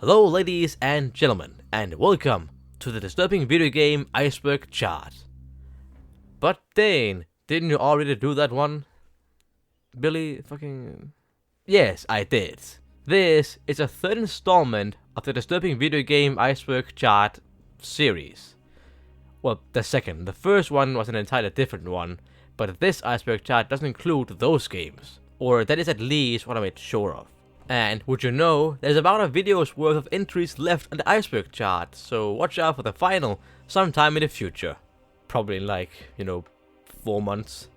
Hello ladies and gentlemen, and welcome to the disturbing video game Iceberg chart. But Dane, didn't you already do that one? Billy fucking... Yes, I did. This is a third installment of the disturbing video game Iceberg chart series. Well, the second. The first one was an entirely different one, but this Iceberg chart doesn't include those games. Or that is at least what I made sure of. And would you know, there's about a video's worth of entries left on the Iceberg chart, so watch out for the final sometime in the future. Probably in like, 4 months.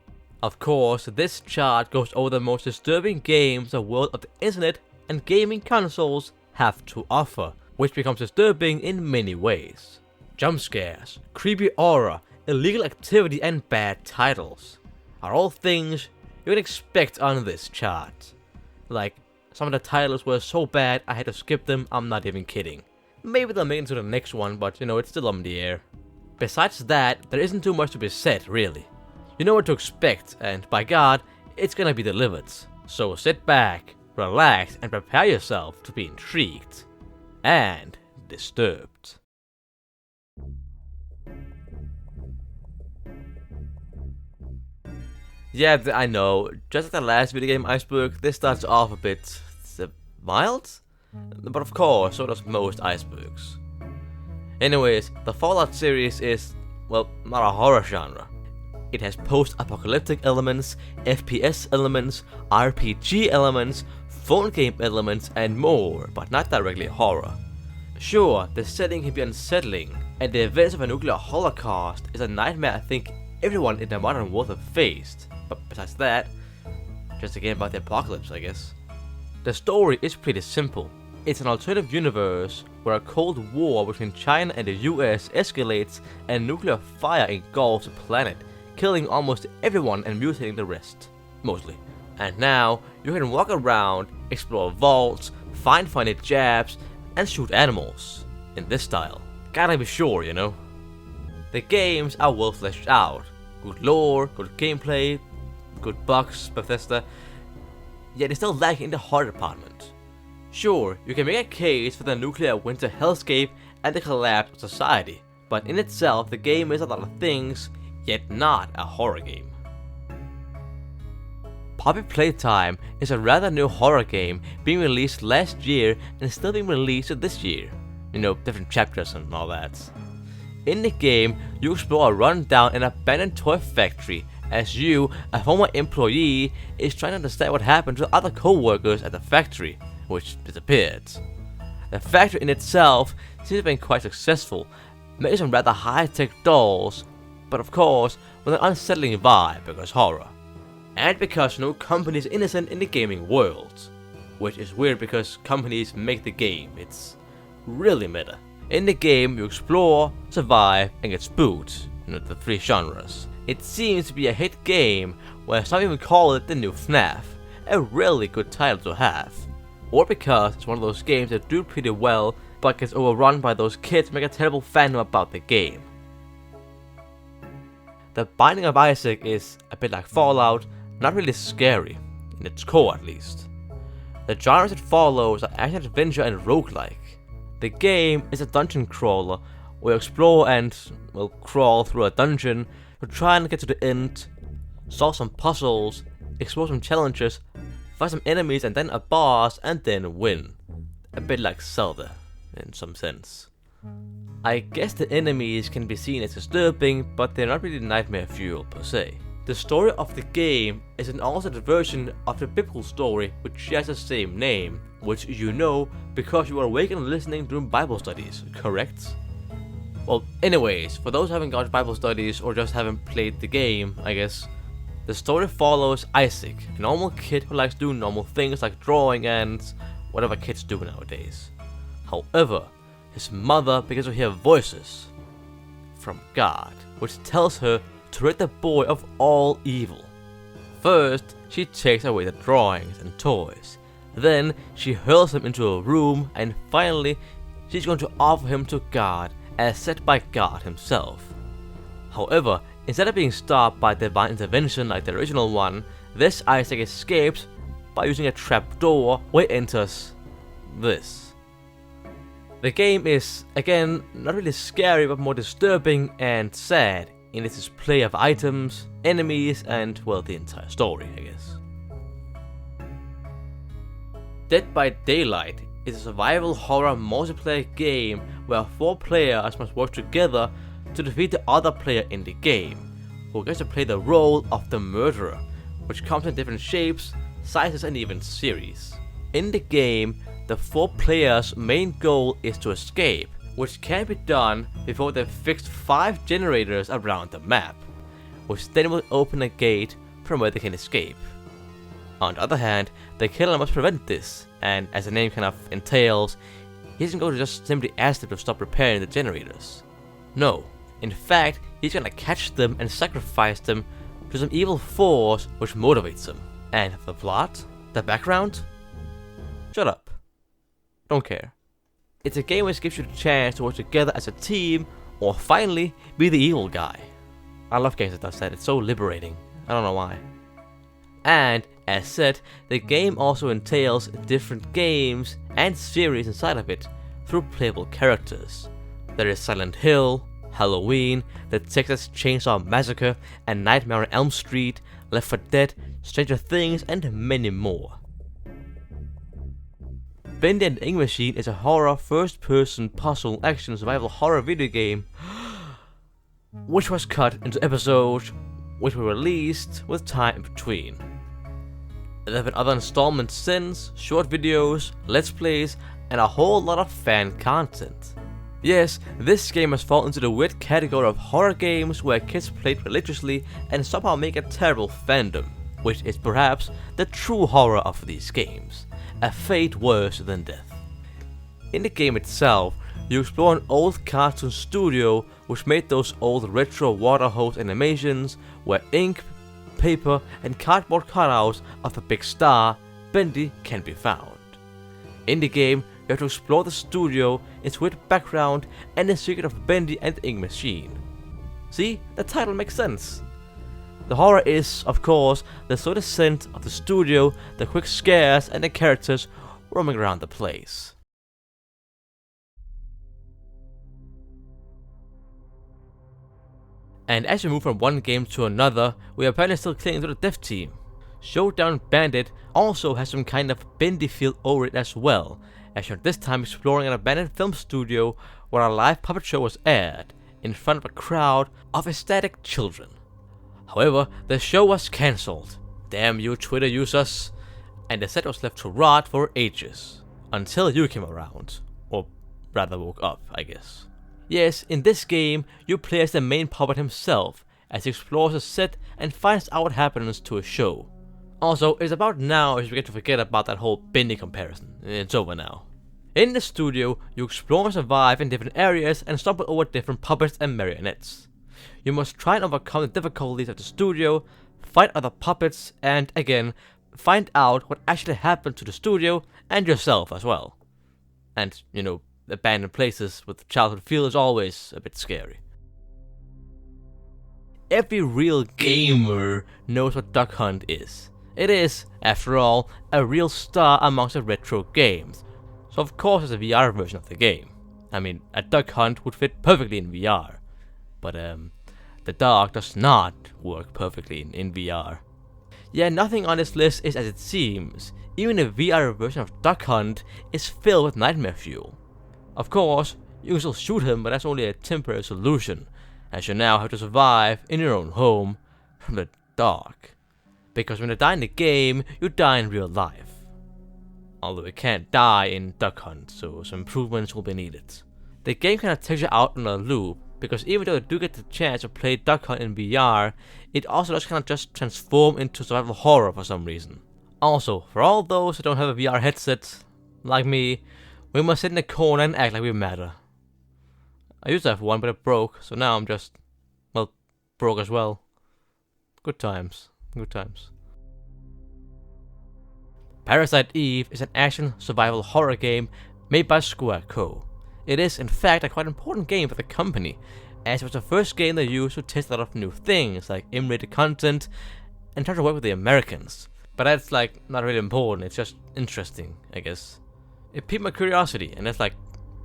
Of course, this chart goes over the most disturbing games the world of the internet and gaming consoles have to offer, which becomes disturbing in many ways. Jump scares, creepy aura, illegal activity and bad titles are all things you can expect on this chart. Like, some of the titles were so bad I had to skip them, I'm not even kidding. Maybe they'll make it to the next one, but it's still up in the air. Besides that, there isn't too much to be said, really. You know what to expect, and by God, it's gonna be delivered. So sit back, relax, and prepare yourself to be intrigued and disturbed. Yeah, I know, just like the last video game Iceberg, this starts off a bit mild? But of course, so does most Icebergs. Anyways, the Fallout series is, well, not a horror genre. It has post-apocalyptic elements, FPS elements, RPG elements, phone game elements, and more, but not directly horror. Sure, the setting can be unsettling, and the events of a nuclear holocaust is a nightmare I think everyone in the modern world have faced. But besides that, just a game about the apocalypse, I guess. The story is pretty simple. It's an alternative universe where a cold war between China and the US escalates and nuclear fire engulfs the planet, killing almost everyone and mutating the rest. Mostly. And now, you can walk around, explore vaults, find funny jabs, and shoot animals. In this style. Gotta be sure, The games are well fleshed out. Good lore, good gameplay, good bugs, Bethesda, yet it's still lacking in the horror department. Sure, you can make a case for the nuclear winter hellscape and the collapse of society, but in itself the game is a lot of things, yet not a horror game. Poppy Playtime is a rather new horror game being released last year and still being released this year. Different chapters and all that. In the game, you explore a run-down and abandoned toy factory as you, a former employee, is trying to understand what happened to other co-workers at the factory, which disappeared. The factory in itself seems to have been quite successful, making some rather high-tech dolls, but of course with an unsettling vibe because horror. And because no company is innocent in the gaming world. Which is weird because companies make the game, it's really meta. In the game, you explore, survive, and get spooked, the three genres. It seems to be a hit game, where some even call it the new FNAF, a really good title to have. Or because it's one of those games that do pretty well, but gets overrun by those kids who make a terrible fandom about the game. The Binding of Isaac is, a bit like Fallout, not really scary, in its core at least. The genres it follows are action-adventure and roguelike. The game is a dungeon crawler, where you explore and, crawl through a dungeon to try and get to the end, solve some puzzles, explore some challenges, fight some enemies and then a boss, and then win. A bit like Zelda, in some sense. I guess the enemies can be seen as disturbing, but they're not really nightmare fuel per se. The story of the game is an alternate version of the biblical story which shares the same name, which you know because you were awake and listening during Bible studies, correct? Well, anyways, for those who haven't gone to Bible studies or just haven't played the game, I guess, the story follows Isaac, a normal kid who likes doing normal things like drawing and whatever kids do nowadays. However, his mother begins to hear voices from God, which tells her to rid the boy of all evil. First, she takes away the drawings and toys. Then, she hurls him into a room, and finally, she's going to offer him to God, as set by God himself. However, instead of being stopped by divine intervention like the original one, this Isaac escapes by using a trapdoor where he enters this. The game is, again, not really scary but more disturbing and sad in its display of items, enemies, and, well, the entire story, I guess. Dead by Daylight is a survival horror multiplayer game where 4 players must work together to defeat the other player in the game, who gets to play the role of the murderer, which comes in different shapes, sizes, and even series. In the game, the 4 players' main goal is to escape, which can be done before they've fixed 5 generators around the map, which then will open a gate from where they can escape. On the other hand, the killer must prevent this, and as the name kind of entails, he isn't going to just simply ask them to stop repairing the generators. No, in fact, he's gonna catch them and sacrifice them to some evil force which motivates them. And the plot? The background? Shut up. Don't care. It's a game which gives you the chance to work together as a team, or finally, be the evil guy. I love games that does that, it's so liberating. I don't know why. And, as said, the game also entails different games and series inside of it through playable characters. There is Silent Hill, Halloween, the Texas Chainsaw Massacre, and Nightmare on Elm Street, Left 4 Dead, Stranger Things, and many more. Bendy and the Ink Machine is a horror first-person puzzle action survival horror video game which was cut into episodes which were released with time in between. There have been other installments since, short videos, let's plays, and a whole lot of fan content. Yes, this game has fallen into the weird category of horror games where kids play it religiously and somehow make a terrible fandom, which is perhaps the true horror of these games, a fate worse than death. In the game itself, you explore an old cartoon studio which made those old retro water hose animations where ink, paper, and cardboard cutouts of the big star, Bendy, can be found. In the game, you have to explore the studio, its weird background, and the secret of Bendy and the Ink Machine. See, the title makes sense. The horror is, of course, the slow descent of the studio, the quick scares, and the characters roaming around the place. And as we move from one game to another, we are apparently still clinging to the dev team. Showdown Bandit also has some kind of Bendy feel over it as well, as you're this time exploring an abandoned film studio where a live puppet show was aired, in front of a crowd of ecstatic children. However, the show was cancelled, damn you Twitter users, and the set was left to rot for ages, until you came around, or rather woke up, I guess. Yes, in this game, you play as the main puppet himself, as he explores the set and finds out what happens to his show. Also, it's about now as we get to forget about that whole Bendy comparison. It's over now. In the studio, you explore and survive in different areas and stumble over different puppets and marionettes. You must try and overcome the difficulties of the studio, fight other puppets, and again, find out what actually happened to the studio and yourself as well. And, you know, abandoned places with childhood feel is always a bit scary. Every real gamer knows what Duck Hunt is. It is, after all, a real star amongst the retro games, so of course it's a VR version of the game. I mean, a Duck Hunt would fit perfectly in VR, but the dog does not work perfectly in VR. Yeah, nothing on this list is as it seems. Even the VR version of Duck Hunt is filled with nightmare fuel. Of course, you can still shoot him, but that's only a temporary solution, as you now have to survive in your own home from the dark. Because when you die in the game, you die in real life. Although you can't die in Duck Hunt, so some improvements will be needed. The game kinda takes you out on a loop, because even though you do get the chance to play Duck Hunt in VR, it also does kinda just transform into survival horror for some reason. Also, for all those who don't have a VR headset, like me, we must sit in the corner and act like we matter. I used to have one, but it broke, so now I'm just, well, broke as well. Good times. Good times. Parasite Eve is an action survival horror game made by Square Co. It is, in fact, a quite important game for the company, as it was the first game they used to test a lot of new things, like M-rated content, and try to work with the Americans. But that's, like, not really important, it's just interesting, I guess. It piqued my curiosity, and that's, like,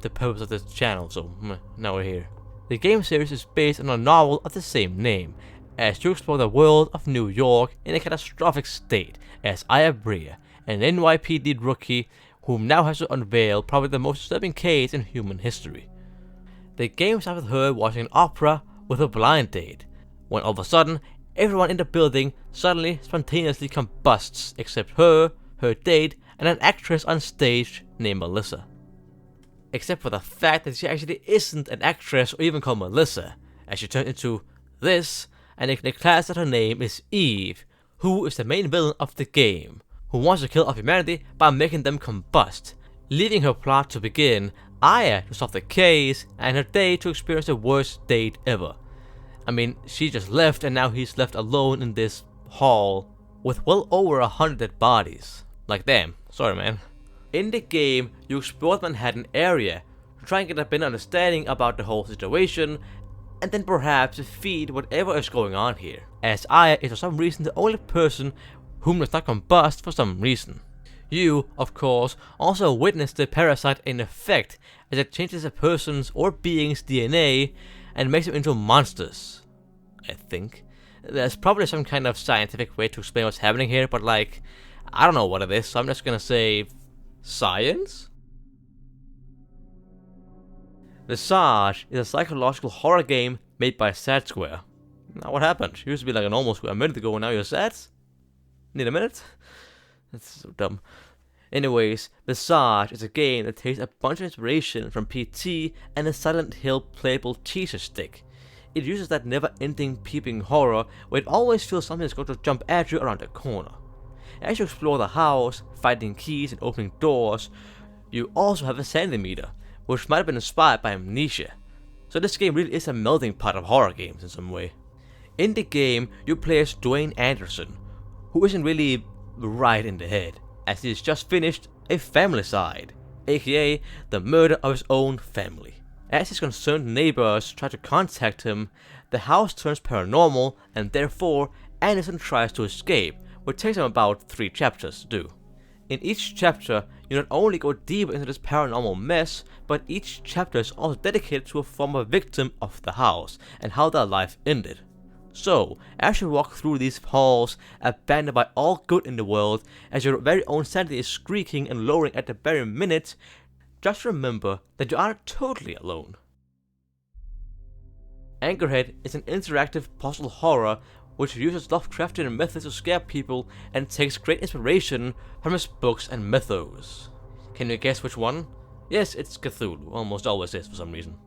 the purpose of this channel, so now we're here. The game series is based on a novel of the same name, as you explore the world of New York in a catastrophic state as Iceberg, an NYPD rookie whom now has to unveil probably the most disturbing case in human history. The game starts with her watching an opera with a blind date, when all of a sudden, everyone in the building suddenly spontaneously combusts except her date, and an actress on stage named Melissa. Except for the fact that she actually isn't an actress or even called Melissa, as she turns into this, and they class that her name is Eve, who is the main villain of the game, who wants to kill off humanity by making them combust, leaving her plot to begin Aya to solve the case, and her date to experience the worst date ever. I mean, she just left and now he's left alone in this hall with well over 100 dead bodies. Like damn, sorry man. In the game, you explore the Manhattan area to try and get a better understanding about the whole situation, and then perhaps defeat whatever is going on here, as Aya is for some reason the only person whom does not combust for some reason. You, of course, also witness the parasite in effect, as it changes a person's or being's DNA and makes them into monsters. I think. There's probably some kind of scientific way to explain what's happening here, but like, I don't know what it is, so I'm just gonna say science? The Sarge is a psychological horror game made by Sad Square. Now what happened? You used to be like a normal square a minute ago and now you're sad? Need a minute? That's so dumb. Anyways, The Sarge is a game that takes a bunch of inspiration from PT and a Silent Hill playable teaser stick. It uses that never-ending peeping horror where it always feels something is going to jump at you around the corner. As you explore the house, finding keys and opening doors, you also have a sanity meter, which might have been inspired by Amnesia. So this game really is a melting pot of horror games in some way. In the game, you play as Dwayne Anderson, who isn't really right in the head, as he has just finished a Family-Side, aka the murder of his own family. As his concerned neighbors try to contact him, the house turns paranormal, and therefore Anderson tries to escape, which takes him about 3 chapters to do. In each chapter, you not only go deeper into this paranormal mess, but each chapter is also dedicated to a former victim of the house, and how their life ended. So, as you walk through these halls, abandoned by all good in the world, as your very own sanity is squeaking and lowering at the very minute, just remember that you aren't totally alone. Anchorhead is an interactive puzzle horror which uses Lovecraftian methods to scare people and takes great inspiration from his books and mythos. Can you guess which one? Yes, it's Cthulhu, almost always is for some reason.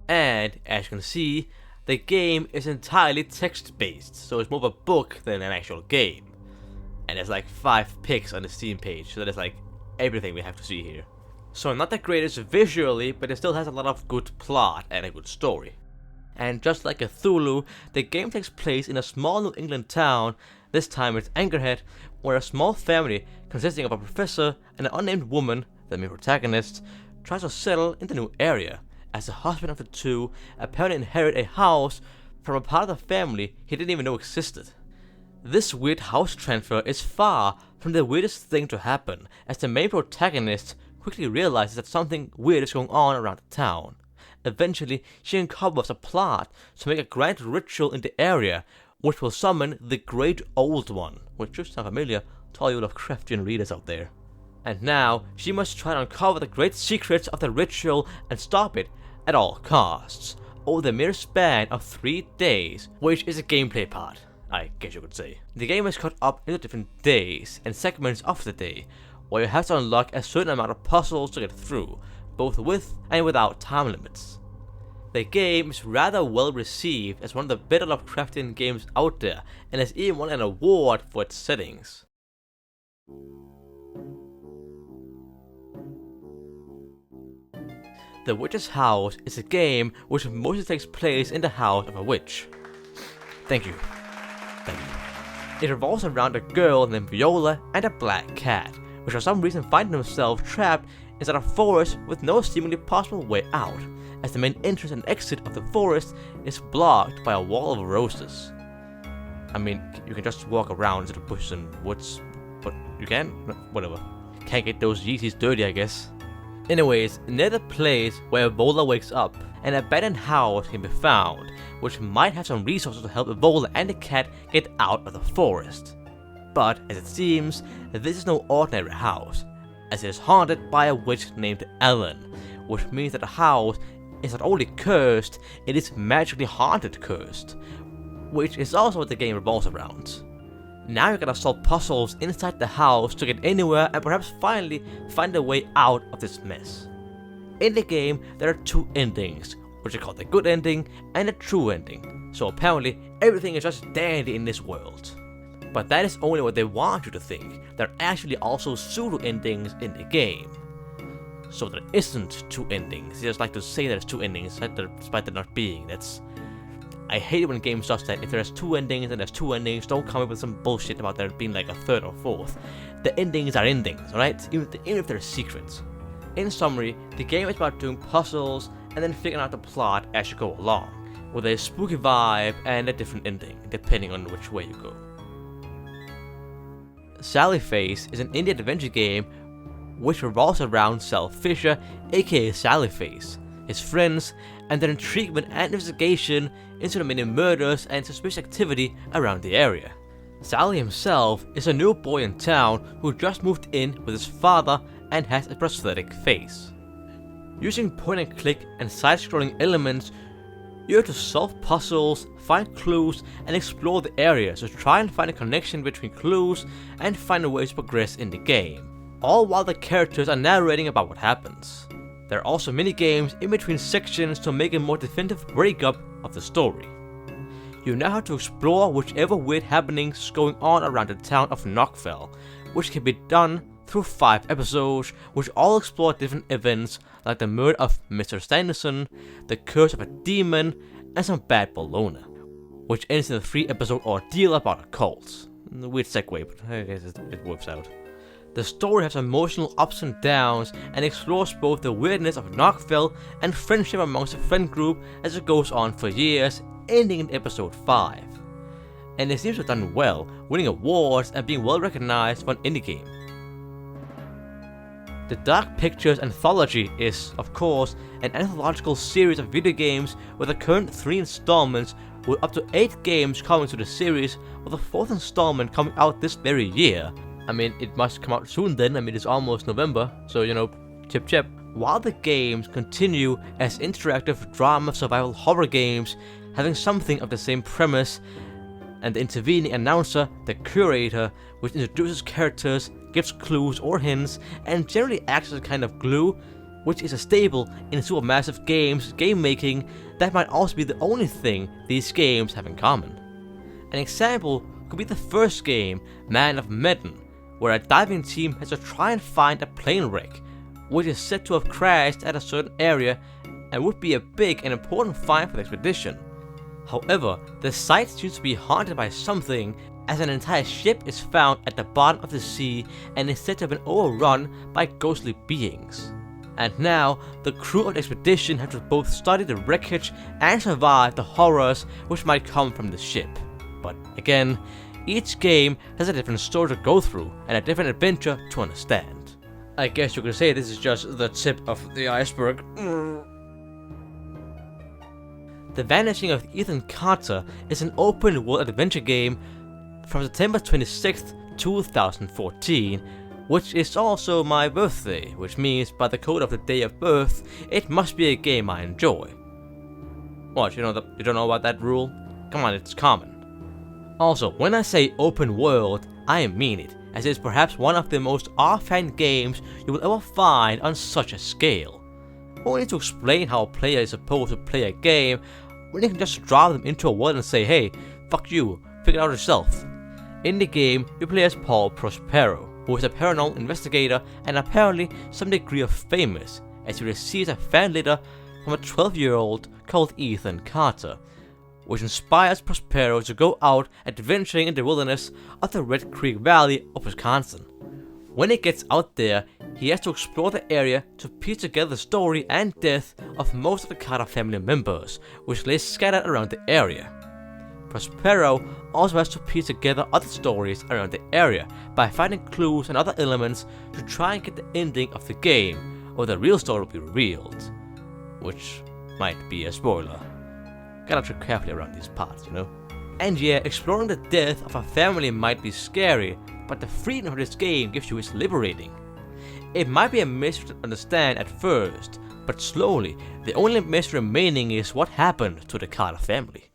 And, as you can see, the game is entirely text-based, so it's more of a book than an actual game. And there's like 5 pics on the Steam page, so that is like everything we have to see here. So not the greatest visually, but it still has a lot of good plot and a good story. And just like Cthulhu, the game takes place in a small New England town, this time it's Anchorhead, where a small family consisting of a professor and an unnamed woman, the main protagonist, tries to settle in the new area, as the husband of the two apparently inherited a house from a part of the family he didn't even know existed. This weird house transfer is far from the weirdest thing to happen, as the main protagonist quickly realizes that something weird is going on around the town. Eventually, she uncovers a plot to make a grand ritual in the area, which will summon the Great Old One, which should sound familiar to all you Lovecraftian readers out there. And now, she must try to uncover the great secrets of the ritual and stop it at all costs, over the mere span of 3 days, which is a gameplay part, I guess you could say. The game is cut up into different days and segments of the day, where you have to unlock a certain amount of puzzles to get through, both with and without time limits. The game is rather well received as one of the better Lovecraftian games out there, and has even won an award for its settings. The Witch's House is a game which mostly takes place in the house of a witch. Thank you. It revolves around a girl named Viola and a black cat, which for some reason find themselves trapped inside a forest with no seemingly possible way out, as the main entrance and exit of the forest is blocked by a wall of roses. I mean, you can just walk around into the bushes and woods, but you can? Whatever. Can't get those Yeezys dirty, I guess. Anyways, near the place where Evola wakes up, an abandoned house can be found, which might have some resources to help Evola and the cat get out of the forest. But, as it seems, this is no ordinary house, as it is haunted by a witch named Ellen, which means that the house is not only cursed, it is magically haunted cursed, which is also what the game revolves around. Now you gotta solve puzzles inside the house to get anywhere and perhaps finally find a way out of this mess. In the game, there are two endings, which are called the good ending and the true ending, so apparently everything is just dandy in this world. But that is only what they want you to think. There are actually also pseudo endings in the game. So there isn't two endings. They just like to say there's two endings despite there not being. I hate it when games does that. If there's two endings and there's two endings, don't come up with some bullshit about there being like a third or fourth. The endings are endings, alright? Even if they're secrets. In summary, the game is about doing puzzles and then figuring out the plot as you go along, with a spooky vibe and a different ending, depending on which way you go. Sallyface is an indie adventure game which revolves around Sal Fisher, aka Sallyface, his friends, and their intriguement and investigation into the many murders and suspicious activity around the area. Sally himself is a new boy in town who just moved in with his father and has a prosthetic face. Using point and click and side-scrolling elements, you have to solve puzzles, find clues, and explore the area to try and find a connection between clues and find a way to progress in the game, all while the characters are narrating about what happens. There are also mini games in between sections to make a more definitive breakup of the story. You now have to explore whichever weird happenings going on around the town of Knockfell, which can be done through 5 episodes, which all explore different events like the murder of Mr. Sanderson, the curse of a demon, and some bad bologna, which ends in a 3-episode ordeal about a cult. Weird segue, but I guess it works out. The story has emotional ups and downs and explores both the weirdness of Knockfell and friendship amongst the friend group as it goes on for years, ending in episode 5. And it seems to have done well, winning awards and being well recognized for an indie game. The Dark Pictures Anthology is, of course, an anthological series of video games with the current 3 installments, with up to 8 games coming to the series, with the 4th installment coming out this very year. I mean, it must come out soon then, it's almost November, so chip chip. While the games continue as interactive drama survival horror games, having something of the same premise, and the intervening announcer, the curator, which introduces characters, gives clues or hints, and generally acts as a kind of glue, which is a staple in supermassive games, game making, that might also be the only thing these games have in common. An example could be the first game, Man of Medan, where a diving team has to try and find a plane wreck, which is said to have crashed at a certain area and would be a big and important find for the expedition. However, the site seems to be haunted by something, as an entire ship is found at the bottom of the sea and is said to have been overrun by ghostly beings. And now, the crew of the expedition have to both study the wreckage and survive the horrors which might come from the ship. But again, each game has a different story to go through and a different adventure to understand. I guess you could say this is just the tip of the iceberg. The Vanishing of Ethan Carter is an open-world adventure game from September 26th, 2014, which is also my birthday, which means by the code of the day of birth, it must be a game I enjoy. What, you don't know about that rule? Come on, it's common. Also, when I say open world, I mean it, as it is perhaps one of the most offhand games you will ever find on such a scale. Only to explain how a player is supposed to play a game, when you can just drop them into a world and say, hey, fuck you, figure it out yourself. In the game, you play as Paul Prospero, who is a paranormal investigator and apparently some degree of famous, as he receives a fan letter from a 12-year-old called Ethan Carter, which inspires Prospero to go out adventuring in the wilderness of the Red Creek Valley of Wisconsin. When he gets out there, he has to explore the area to piece together the story and death of most of the Carter family members, which lay scattered around the area. Prospero also has to piece together other stories around the area by finding clues and other elements to try and get the ending of the game, or the real story will be revealed, which might be a spoiler. Gotta tread carefully around these parts, you know? And yeah, exploring the death of a family might be scary, but the freedom of this game gives you is liberating. It might be a mystery to understand at first, but slowly, the only mystery remaining is what happened to the Carter family.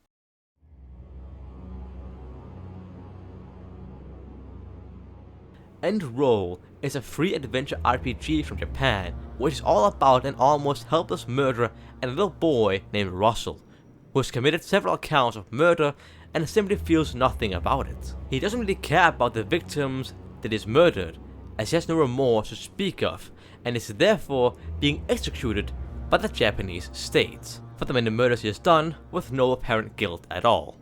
End Roll is a free adventure RPG from Japan, which is all about an almost helpless murderer and a little boy named Russell, who has committed several counts of murder and simply feels nothing about it. He doesn't really care about the victims that is murdered, as he has no remorse to speak of, and is therefore being executed by the Japanese state for the many murders he has done with no apparent guilt at all.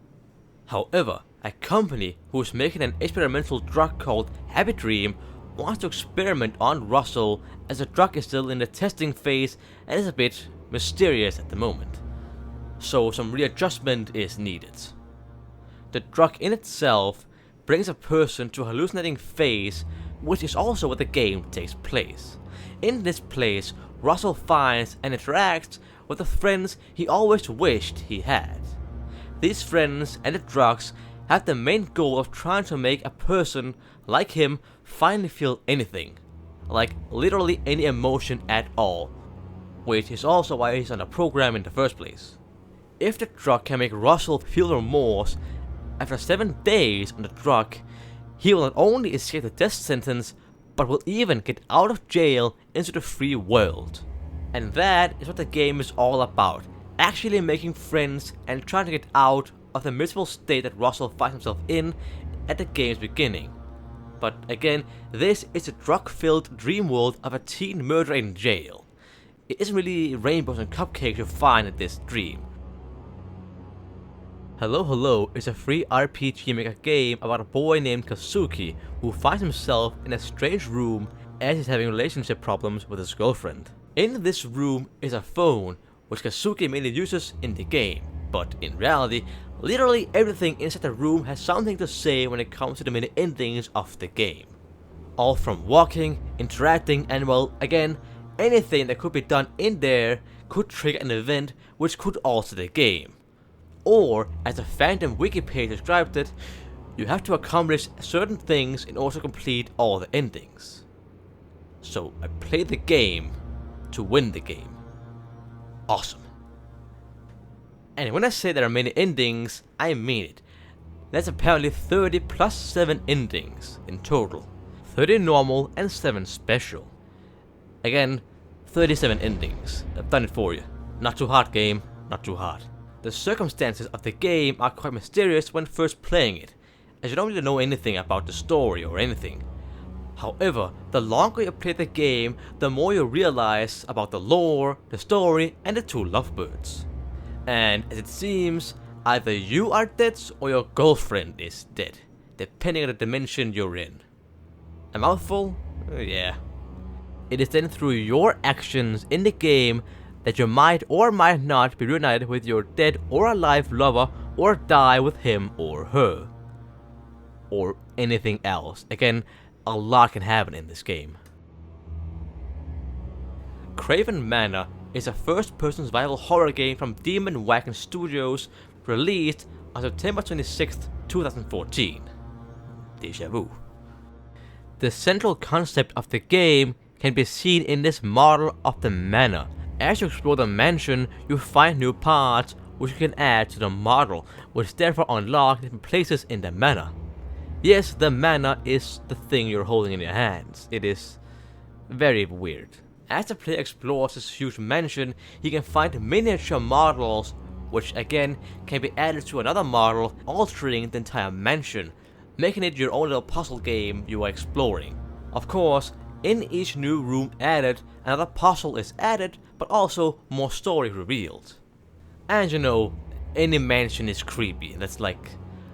However, a company who is making an experimental drug called Happy Dream wants to experiment on Russell, as the drug is still in the testing phase and is a bit mysterious at the moment. So some readjustment is needed. The drug in itself brings a person to a hallucinating phase, which is also where the game takes place. In this place, Russell finds and interacts with the friends he always wished he had. These friends and the drugs have the main goal of trying to make a person like him finally feel anything, like literally any emotion at all, which is also why he's on the program in the first place. If the drug can make Russell feel remorse, after 7 days on the drug, he will not only escape the death sentence, but will even get out of jail into the free world. And that is what the game is all about, actually making friends and trying to get out of the miserable state that Russell finds himself in at the game's beginning. But again, this is a drug-filled dream world of a teen murderer in jail. It isn't really rainbows and cupcakes you find in this dream. Hello Hello is a free RPG maker game about a boy named Kazuki who finds himself in a strange room as he's having relationship problems with his girlfriend. In this room is a phone, which Kazuki mainly uses in the game, but in reality, literally everything inside the room has something to say when it comes to the many endings of the game. All from walking, interacting, and well, again, anything that could be done in there could trigger an event which could alter the game. Or, as the Phantom wiki page described it, you have to accomplish certain things in order to complete all the endings. So I played the game to win the game. Awesome. And when I say there are many endings, I mean it. There's apparently 30 plus 7 endings in total. 30 normal and 7 special. Again, 37 endings. I've done it for you. Not too hard, game, not too hard. The circumstances of the game are quite mysterious when first playing it, as you don't really know anything about the story or anything. However, the longer you play the game, the more you realize about the lore, the story, and the 2 lovebirds. And as it seems, either you are dead or your girlfriend is dead, depending on the dimension you're in. A mouthful? Yeah. It is then through your actions in the game that you might or might not be reunited with your dead or alive lover, or die with him or her. Or anything else. Again, a lot can happen in this game. Craven Manor is a first-person survival horror game from Demon Wagon Studios, released on September 26th, 2014. Deja vu. The central concept of the game can be seen in this model of the manor. As you explore the mansion, you find new parts which you can add to the model, which therefore unlock different places in the manor. Yes, the manor is the thing you're holding in your hands. It is very weird. As the player explores this huge mansion, he can find miniature models, which again can be added to another model, altering the entire mansion, making it your own little puzzle game you are exploring. Of course, in each new room added, another puzzle is added, but also more story revealed. And you know, any mansion is creepy, and that's like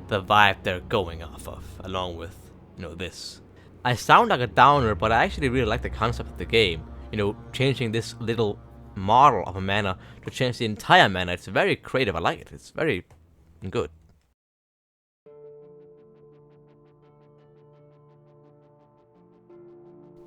the vibe they're going off of, along with, you know, this. I sound like a downer, but I actually really like the concept of the game. You know, changing this little model of a manor to change the entire manor. It's very creative, I like it, it's very good.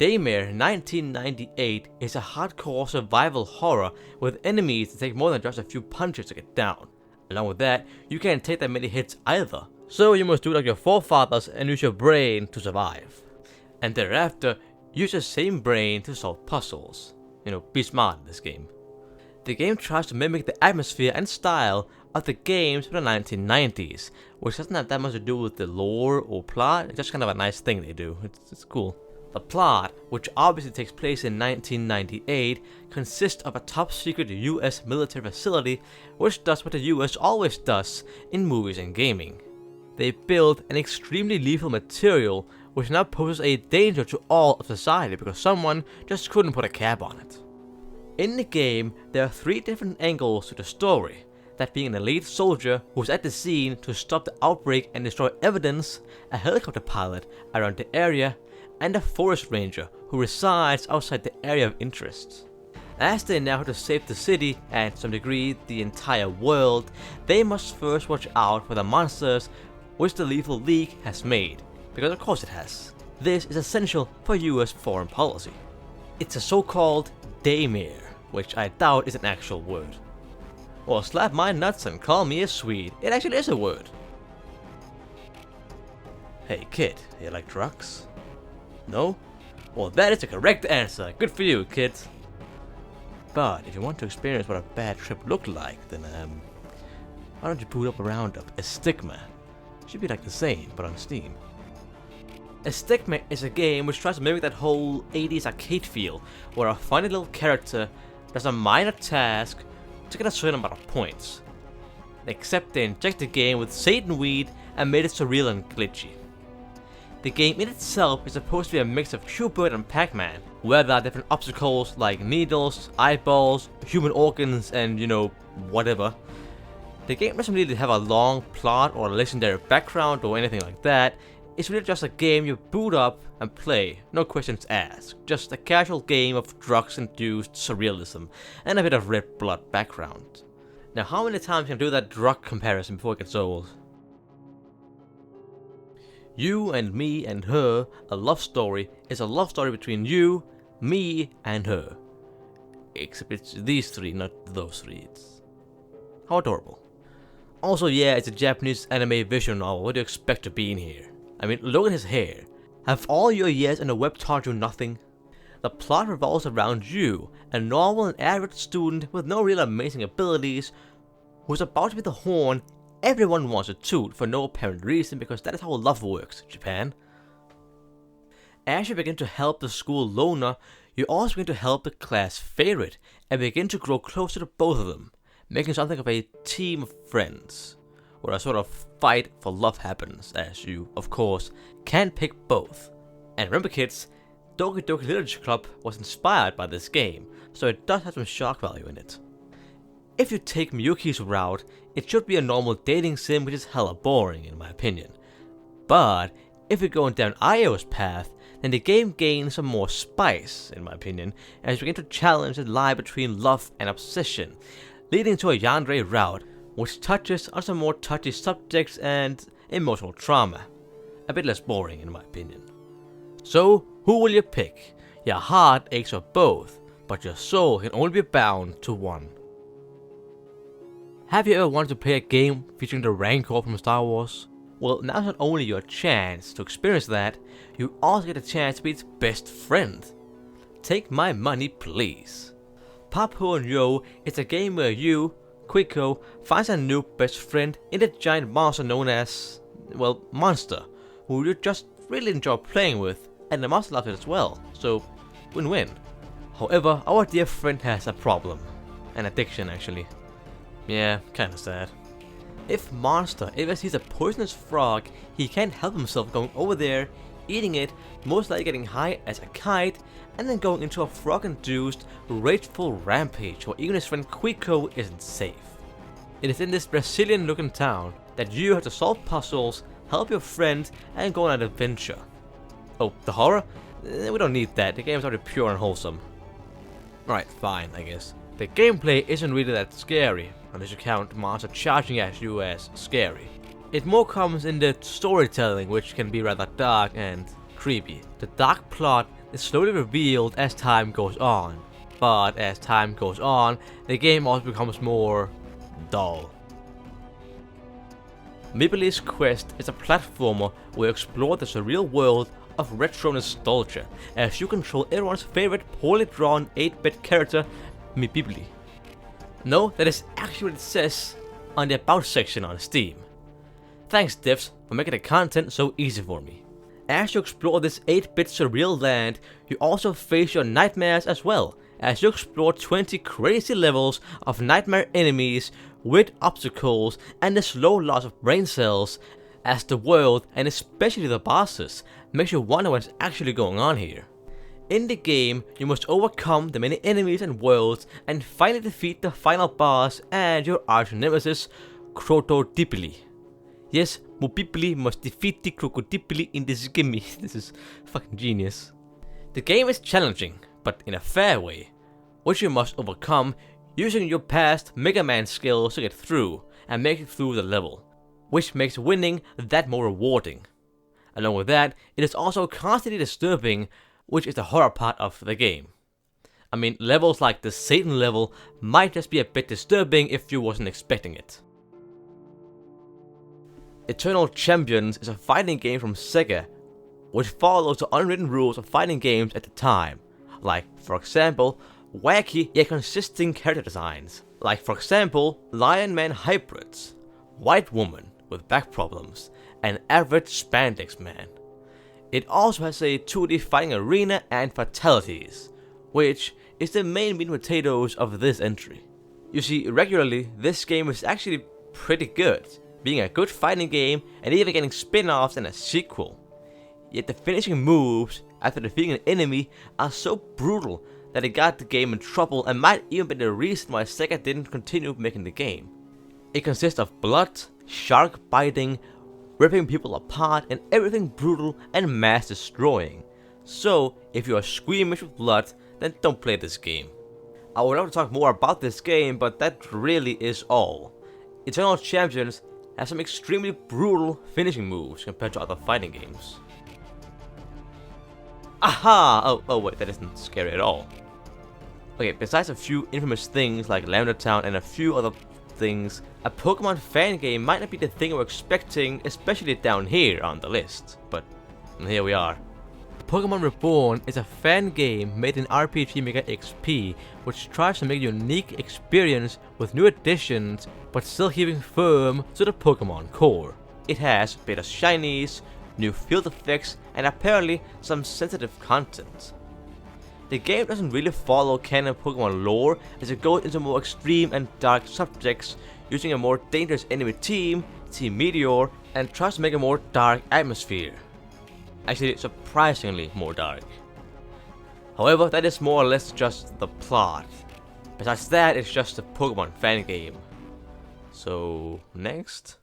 Daymare 1998 is a hardcore survival horror with enemies that take more than just a few punches to get down. Along with that, you can't take that many hits either, so you must do like your forefathers and use your brain to survive. And thereafter, use the same brain to solve puzzles. You know, be smart in this game. The game tries to mimic the atmosphere and style of the games from the 1990s, which doesn't have that much to do with the lore or plot. It's just kind of a nice thing they do. It's cool. The plot, which obviously takes place in 1998, consists of a top-secret US military facility which does what the US always does in movies and gaming. They build an extremely lethal material which now poses a danger to all of society because someone just couldn't put a cap on it. In the game, there are 3 different angles to the story, that being an elite soldier who's at the scene to stop the outbreak and destroy evidence, a helicopter pilot around the area, and a forest ranger who resides outside the area of interest. As they now have to save the city, and to some degree the entire world, they must first watch out for the monsters which the Lethal League has made, because of course it has. This is essential for US foreign policy. It's a so-called Daymare, which I doubt is an actual word. Or slap my nuts and call me a Swede, it actually is a word. Hey kid, you like drugs? No? Well, that is the correct answer. Good for you, kids. But if you want to experience what a bad trip looked like, then why don't you boot up a roundup? A Stigma. Should be like the same, but on Steam. A Stigma is a game which tries to mimic that whole 80s arcade feel, where a funny little character does a minor task to get a certain amount of points. Except they inject the game with Satan weed and made it surreal and glitchy. The game in itself is supposed to be a mix of Q*bert and Pac-Man, where there are different obstacles like needles, eyeballs, human organs, and you know, whatever. The game doesn't really have a long plot or a legendary background or anything like that. It's really just a game you boot up and play, no questions asked. Just a casual game of drugs-induced surrealism and a bit of red blood background. Now how many times can I do that drug comparison before it gets old? You and Me and Her, a love story, is a love story between you, me, and her. Except it's these 3, not those 3. How adorable. Also, yeah, it's a Japanese anime visual novel. What do you expect to be in here? I mean, look at his hair. Have all your years in the web taught you nothing? The plot revolves around you, a normal and average student with no real amazing abilities, who's about to be the horn everyone wants to toot for no apparent reason, because that is how love works, Japan. As you begin to help the school loner, you also begin to help the class favorite, and begin to grow closer to both of them, making something of a team of friends, where a sort of fight for love happens, as you, of course, can pick both. And remember kids, Doki Doki Literature Club was inspired by this game, so it does have some shock value in it. If you take Miyuki's route, it should be a normal dating sim, which is hella boring in my opinion. But if you're going down Io's path, then the game gains some more spice, in my opinion, as you begin to challenge the line between love and obsession, leading to a yandere route, which touches on some more touchy subjects and emotional trauma. A bit less boring in my opinion. So, who will you pick? Your heart aches for both, but your soul can only be bound to one. Have you ever wanted to play a game featuring the Rancor from Star Wars? Well, now's not only your chance to experience that, you also get a chance to be its best friend. Take my money, please. Papo and Yo is a game where you, Quico, finds a new best friend in the giant monster known as, well, Monster, who you just really enjoy playing with, and the monster loves it as well, so win-win. However, our dear friend has a problem. An addiction, actually. Yeah, kinda sad. If Monster ever sees a poisonous frog, he can't help himself going over there, eating it, most likely getting high as a kite, and then going into a frog-induced, rageful rampage where even his friend Quico isn't safe. It is in this Brazilian-looking town that you have to solve puzzles, help your friend, and go on an adventure. Oh, the horror? We don't need that, the game is already pure and wholesome. Alright, fine, I guess. The gameplay isn't really that scary, unless you count monster charging at you as scary. It more comes in the storytelling, which can be rather dark and creepy. The dark plot is slowly revealed as time goes on, but as time goes on, the game also becomes more dull. Mibli's Quest is a platformer where you explore the surreal world of retro nostalgia as you control everyone's favorite poorly drawn 8-bit character, Mibli. No, that is actually what it says on the About section on Steam. Thanks devs for making the content so easy for me. As you explore this 8-bit surreal land, you also face your nightmares as well, as you explore 20 crazy levels of nightmare enemies with obstacles and the slow loss of brain cells, as the world, and especially the bosses, makes you wonder what's actually going on here. In the game, you must overcome the many enemies and worlds and finally defeat the final boss and your arch nemesis, Crocodipili. Yes, Mobibli must defeat the Crocodipili in this game. This is fucking genius. The game is challenging, but in a fair way, which you must overcome using your past Mega Man skills to get through and make it through the level, which makes winning that more rewarding. Along with that, it is also constantly disturbing, which is the horror part of the game. I mean, levels like the Satan level might just be a bit disturbing if you wasn't expecting it. Eternal Champions is a fighting game from Sega, which follows the unwritten rules of fighting games at the time, like, for example, wacky yet consistent character designs, like for example, Lion Man hybrids, White Woman with back problems, and average Spandex Man. It also has a 2D fighting arena and fatalities, which is the main meat and potatoes of this entry. You see, regularly, this game is actually pretty good, being a good fighting game and even getting spin-offs and a sequel. Yet the finishing moves after defeating an enemy are so brutal that it got the game in trouble and might even be the reason why Sega didn't continue making the game. It consists of blood, shark biting, ripping people apart, and everything brutal and mass destroying. So if you are squeamish with blood, then don't play this game. I would love to talk more about this game, but that really is all. Eternal Champions has some extremely brutal finishing moves compared to other fighting games. Aha! Oh wait, that isn't scary at all. Okay, besides a few infamous things like Lavender Town and a few other things, a Pokemon fan game might not be the thing we're expecting, especially down here on the list, but here we are. Pokemon Reborn is a fan game made in RPG Maker XP, which tries to make a unique experience with new additions, but still keeping firm to the Pokemon core. It has better shinies, new field effects, and apparently some sensitive content. The game doesn't really follow canon Pokemon lore, as it goes into more extreme and dark subjects, using a more dangerous enemy team, Team Meteor, and tries to make a more dark atmosphere. Actually, surprisingly more dark. However, that is more or less just the plot. Besides that, it's just a Pokemon fan game. So, next.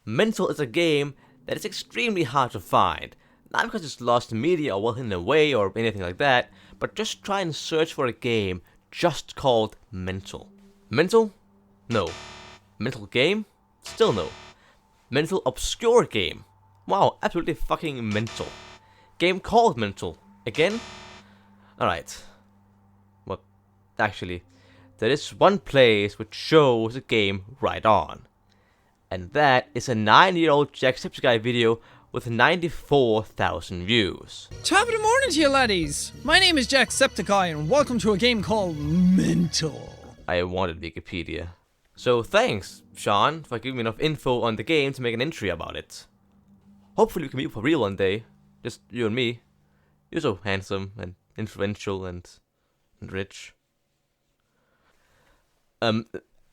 Mental is a game that is extremely hard to find. Not because it's lost media or well hidden away or anything like that, but just try and search for a game just called Mental. Mental? No. Mental game? Still no. Mental obscure game? Wow, absolutely fucking mental. Game called Mental? Again? Alright. Well, actually, there is one place which shows the game right on. And that is a 9-year-old Jacksepticeye video with 94,000 views. Top of the morning to you laddies! My name is Jacksepticeye and welcome to a game called Mental. I wanted Wikipedia. So thanks, Sean, for giving me enough info on the game to make an entry about it. Hopefully we can meet for real one day. Just you and me. You're so handsome and influential and rich.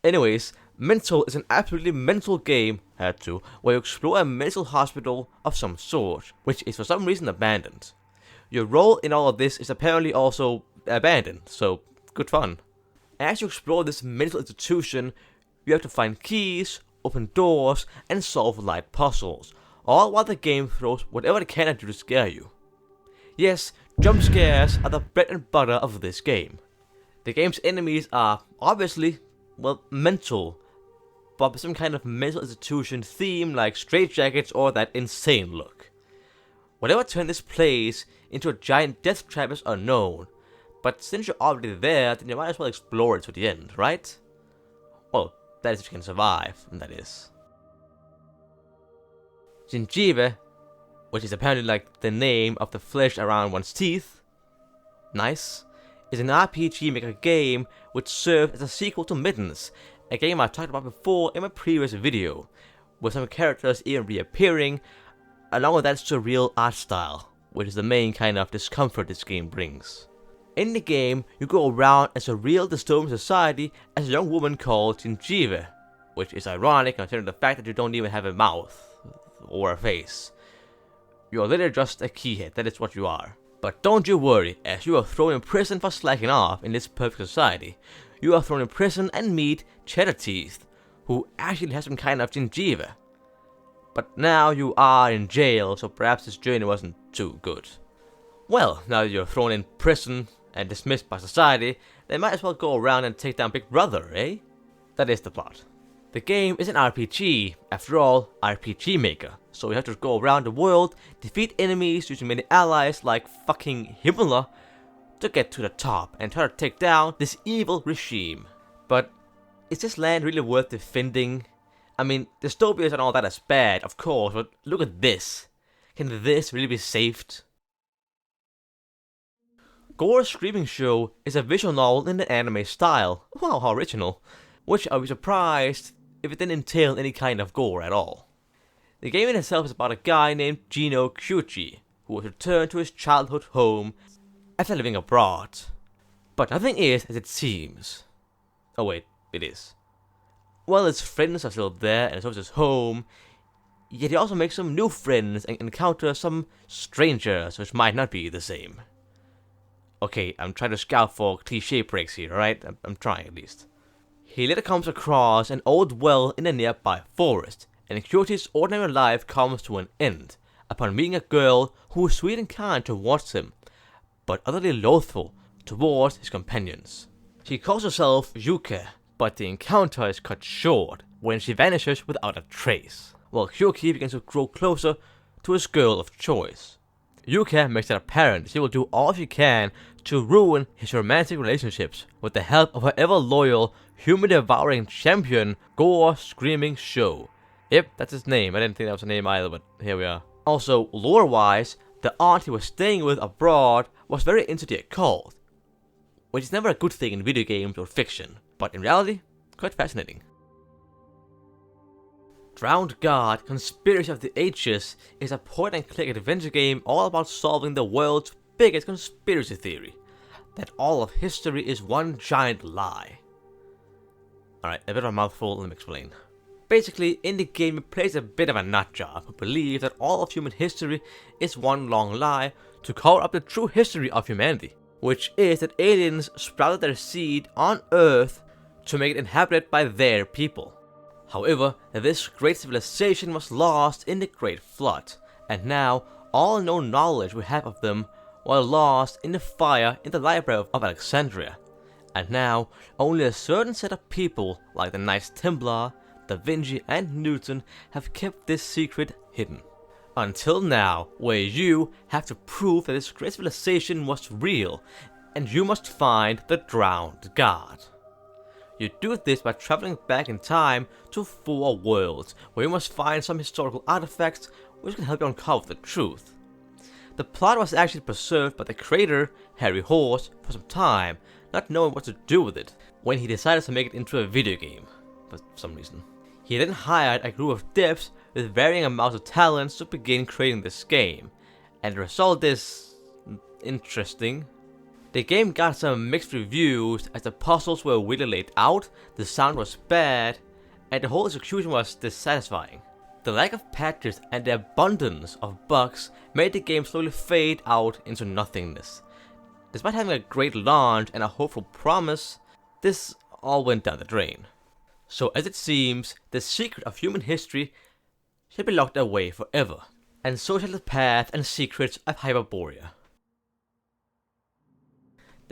Anyways, Mental is an absolutely mental game, where you explore a mental hospital of some sort, which is for some reason abandoned. Your role in all of this is apparently also abandoned, so good fun. As you explore this mental institution, you have to find keys, open doors, and solve light puzzles, all while the game throws whatever it can at you to scare you. Yes, jump scares are the bread and butter of this game. The game's enemies are, obviously, well, mental, but with some kind of mental institution theme like straitjackets or that insane look. Whatever turned this place into a giant death trap is unknown, but since you're already there, then you might as well explore it to the end, right? Well, that is if you can survive, that is. Gingiva, which is apparently like the name of the flesh around one's teeth, nice, is an RPG Maker game which serves as a sequel to Mittens, a game I talked about before in my previous video, with some characters even reappearing, along with that surreal art style, which is the main kind of discomfort this game brings. In the game, you go around as a real dystopian society as a young woman called Gingiva, which is ironic considering the fact that you don't even have a mouth or a face. You are literally just a keyhead, that is what you are. But don't you worry, as you are thrown in prison for slacking off in this perfect society. You are thrown in prison and meet Cheddar Teeth, who actually has some kind of gingiva. But now you are in jail, so perhaps this journey wasn't too good. Well, now that you're thrown in prison and dismissed by society, they might as well go around and take down Big Brother, eh? That is the plot. The game is an RPG, after all, RPG Maker, so you have to go around the world, defeat enemies using many allies like fucking Himmler to get to the top and try to take down this evil regime. But is this land really worth defending? I mean, dystopias and all that is bad, of course, but look at this. Can this really be saved? Gore Screaming Show is a visual novel in the anime style. Wow, how original. Which I was surprised if it didn't entail any kind of gore at all. The game in itself is about a guy named Gino Kyuchi, who was returned to his childhood home after living abroad. But nothing is as it seems. Oh wait, it is. Well, his friends are still there and so is his home, yet he also makes some new friends and encounters some strangers which might not be the same. Okay, I'm trying to scout for cliche breaks here, alright? I'm trying at least. He later comes across an old well in a nearby forest, and Kyuchi's ordinary life comes to an end upon meeting a girl who is sweet and kind towards him, but utterly loathful towards his companions. She calls herself Yuka, but the encounter is cut short when she vanishes without a trace, while Kyuchi begins to grow closer to his girl of choice. Yuka makes it apparent she will do all she can to ruin his romantic relationships with the help of her ever-loyal, human-devouring champion, Gore Screaming Show. Yep, that's his name. I didn't think that was a name either, but here we are. Also, lore-wise, the aunt he was staying with abroad was very into the occult, which is never a good thing in video games or fiction, but in reality, quite fascinating. Drowned God Conspiracy of the Ages is a point-and-click adventure game all about solving the world's biggest conspiracy theory, that all of history is one giant lie. Alright, a bit of a mouthful, let me explain. Basically, in the game it plays a bit of a nutjob who believes that all of human history is one long lie to cover up the true history of humanity, which is that aliens sprouted their seed on Earth to make it inhabited by their people. However, this great civilization was lost in the Great Flood, and now all known knowledge we have of them was lost in the fire in the Library of Alexandria. And now, only a certain set of people, like the Knights Templar, Da Vinci and Newton, have kept this secret hidden. Until now, where you have to prove that this great civilization was real, and you must find the drowned god. You do this by traveling back in time to 4 worlds, where you must find some historical artifacts which can help you uncover the truth. The plot was actually preserved by the creator, Harry Horse, for some time, not knowing what to do with it, when he decided to make it into a video game, for some reason. He then hired a group of devs with varying amounts of talents to begin creating this game, and the result is interesting. The game got some mixed reviews as the puzzles were weirdly laid out, the sound was bad, and the whole execution was dissatisfying. The lack of patches and the abundance of bugs made the game slowly fade out into nothingness. Despite having a great launch and a hopeful promise, this all went down the drain. So as it seems, the secret of human history should be locked away forever, and so shall the path and secrets of Hyperborea.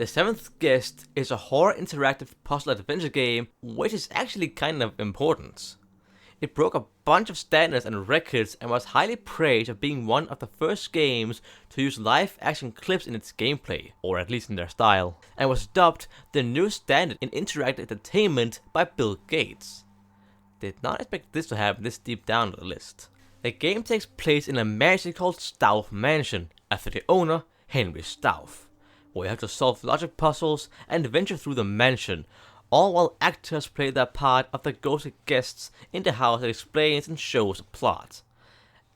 The Seventh Guest is a horror interactive puzzle adventure game which is actually kind of important. It broke a bunch of standards and records and was highly praised for being one of the first games to use live action clips in its gameplay, or at least in their style, and was dubbed the new standard in interactive entertainment by Bill Gates. Did not expect this to happen this deep down the list. The game takes place in a mansion called Stauff Mansion, after the owner, Henry Stauff, where you have to solve logic puzzles and venture through the mansion, all while actors play their part of the ghostly guests in the house that explains and shows the plot.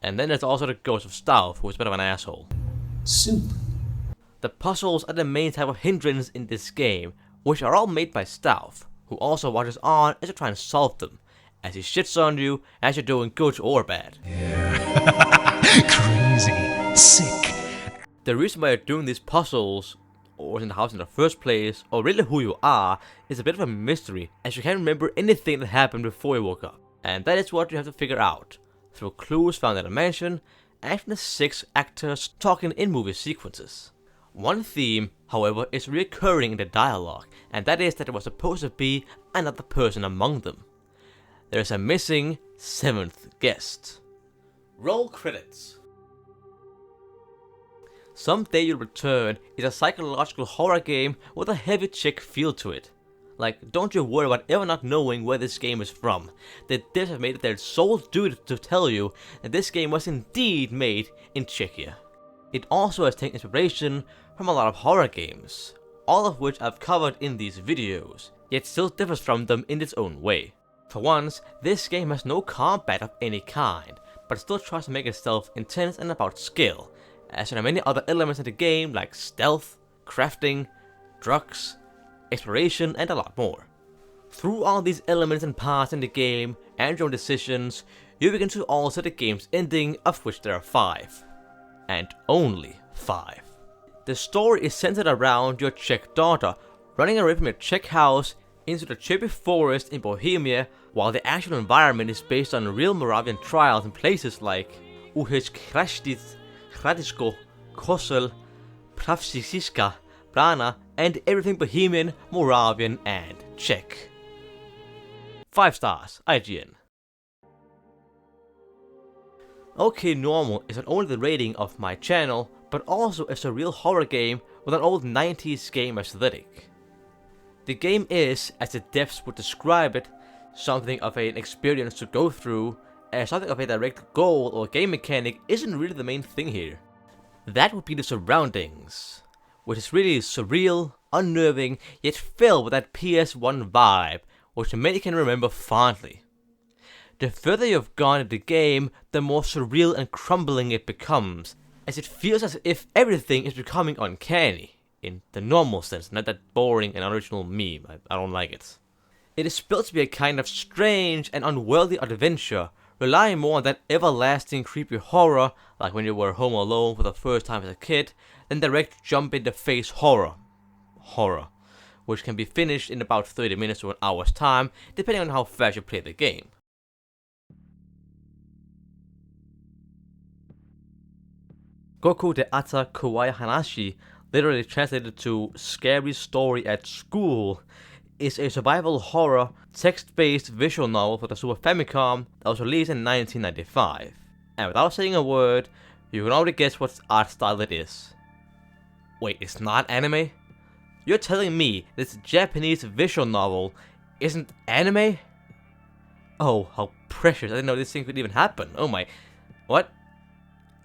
And then there's also the ghost of Stauff, who is a bit of an asshole. Soup. The puzzles are the main type of hindrance in this game, which are all made by Stauff, who also watches on as you try and solve them, as he shits on you as you're doing good or bad. Yeah. Crazy. Sick. The reason why you're doing these puzzles, or in the house in the first place, or really who you are, is a bit of a mystery, as you can't remember anything that happened before you woke up. And that is what you have to figure out, through clues found in the mansion, and from the 6 actors talking in movie sequences. One theme, however, is recurring in the dialogue, and that is that there was supposed to be another person among them. There is a missing 7th guest. Roll credits. Someday You'll Return is a psychological horror game with a heavy chick feel to it. Like, don't you worry about ever not knowing where this game is from. The devs have made it their sole duty to tell you that this game was indeed made in Czechia. It also has taken inspiration from a lot of horror games, all of which I've covered in these videos, yet still differs from them in its own way. For once, this game has no combat of any kind, but still tries to make itself intense and about skill, as there are many other elements in the game like stealth, crafting, drugs, exploration, and a lot more. Through all these elements and parts in the game, and your own decisions, you begin to alter the game's ending, of which there are 5. And only 5. The story is centered around your Czech daughter, running away from your Czech house into the trippy forest in Bohemia, while the actual environment is based on real Moravian trials in places like Uhec Krastic, Hradisko, Kosel, Pravsiska, Brana, and everything Bohemian, Moravian, and Czech. 5 stars, IGN. OK Normal is not only the rating of my channel, but also a surreal horror game with an old 90s game aesthetic. The game is, as the devs would describe it, something of an experience to go through, as something of a direct goal or game mechanic isn't really the main thing here. That would be the surroundings, which is really surreal, unnerving, yet filled with that PS1 vibe, which many can remember fondly. The further you've gone in the game, the more surreal and crumbling it becomes, as it feels as if everything is becoming uncanny, in the normal sense, not that boring and unoriginal meme. I don't like it. It is built to be a kind of strange and unworldly adventure, relying more on that everlasting creepy horror, like when you were home alone for the first time as a kid, than direct jump-in-the-face horror, which can be finished in about 30 minutes to an hour's time, depending on how fast you play the game. Goku de Ata Kawaii Hanashi, literally translated to Scary Story at School, is a survival horror, text-based visual novel for the Super Famicom that was released in 1995. And without saying a word, you can already guess what art style it is. Wait, it's not anime? You're telling me this Japanese visual novel isn't anime? Oh, how precious, I didn't know this thing could even happen. Oh my... What?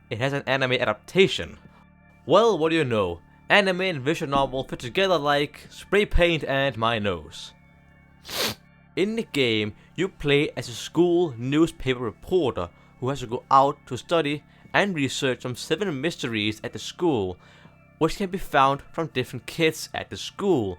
It has an anime adaptation. Well, what do you know? Anime and visual novel fit together like spray paint and my nose. In the game, you play as a school newspaper reporter who has to go out to study and research some 7 mysteries at the school, which can be found from different kids at the school,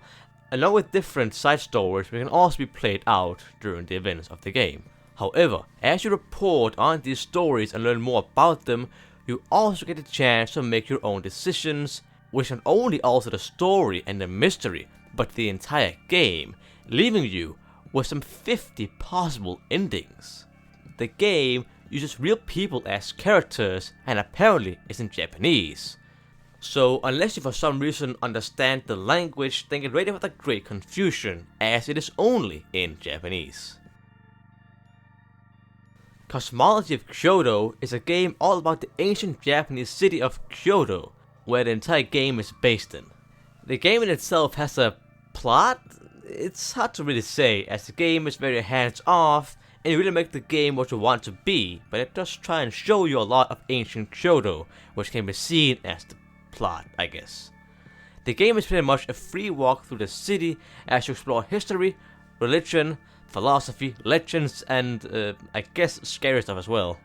along with different side stories which can also be played out during the events of the game. However, as you report on these stories and learn more about them, you also get a chance to make your own decisions, which not only alter the story and the mystery, but the entire game, leaving you with some 50 possible endings. The game uses real people as characters and apparently is in Japanese. So unless you for some reason understand the language, then get ready for the great confusion, as it is only in Japanese. Cosmology of Kyoto is a game all about the ancient Japanese city of Kyoto, where the entire game is based in. The game in itself has a plot? It's hard to really say, as the game is very hands-off, and you really make the game what you want to be, but it does try and show you a lot of ancient Kyoto, which can be seen as the plot, I guess. The game is pretty much a free walk through the city as you explore history, religion, philosophy, legends, and I guess scary stuff as well.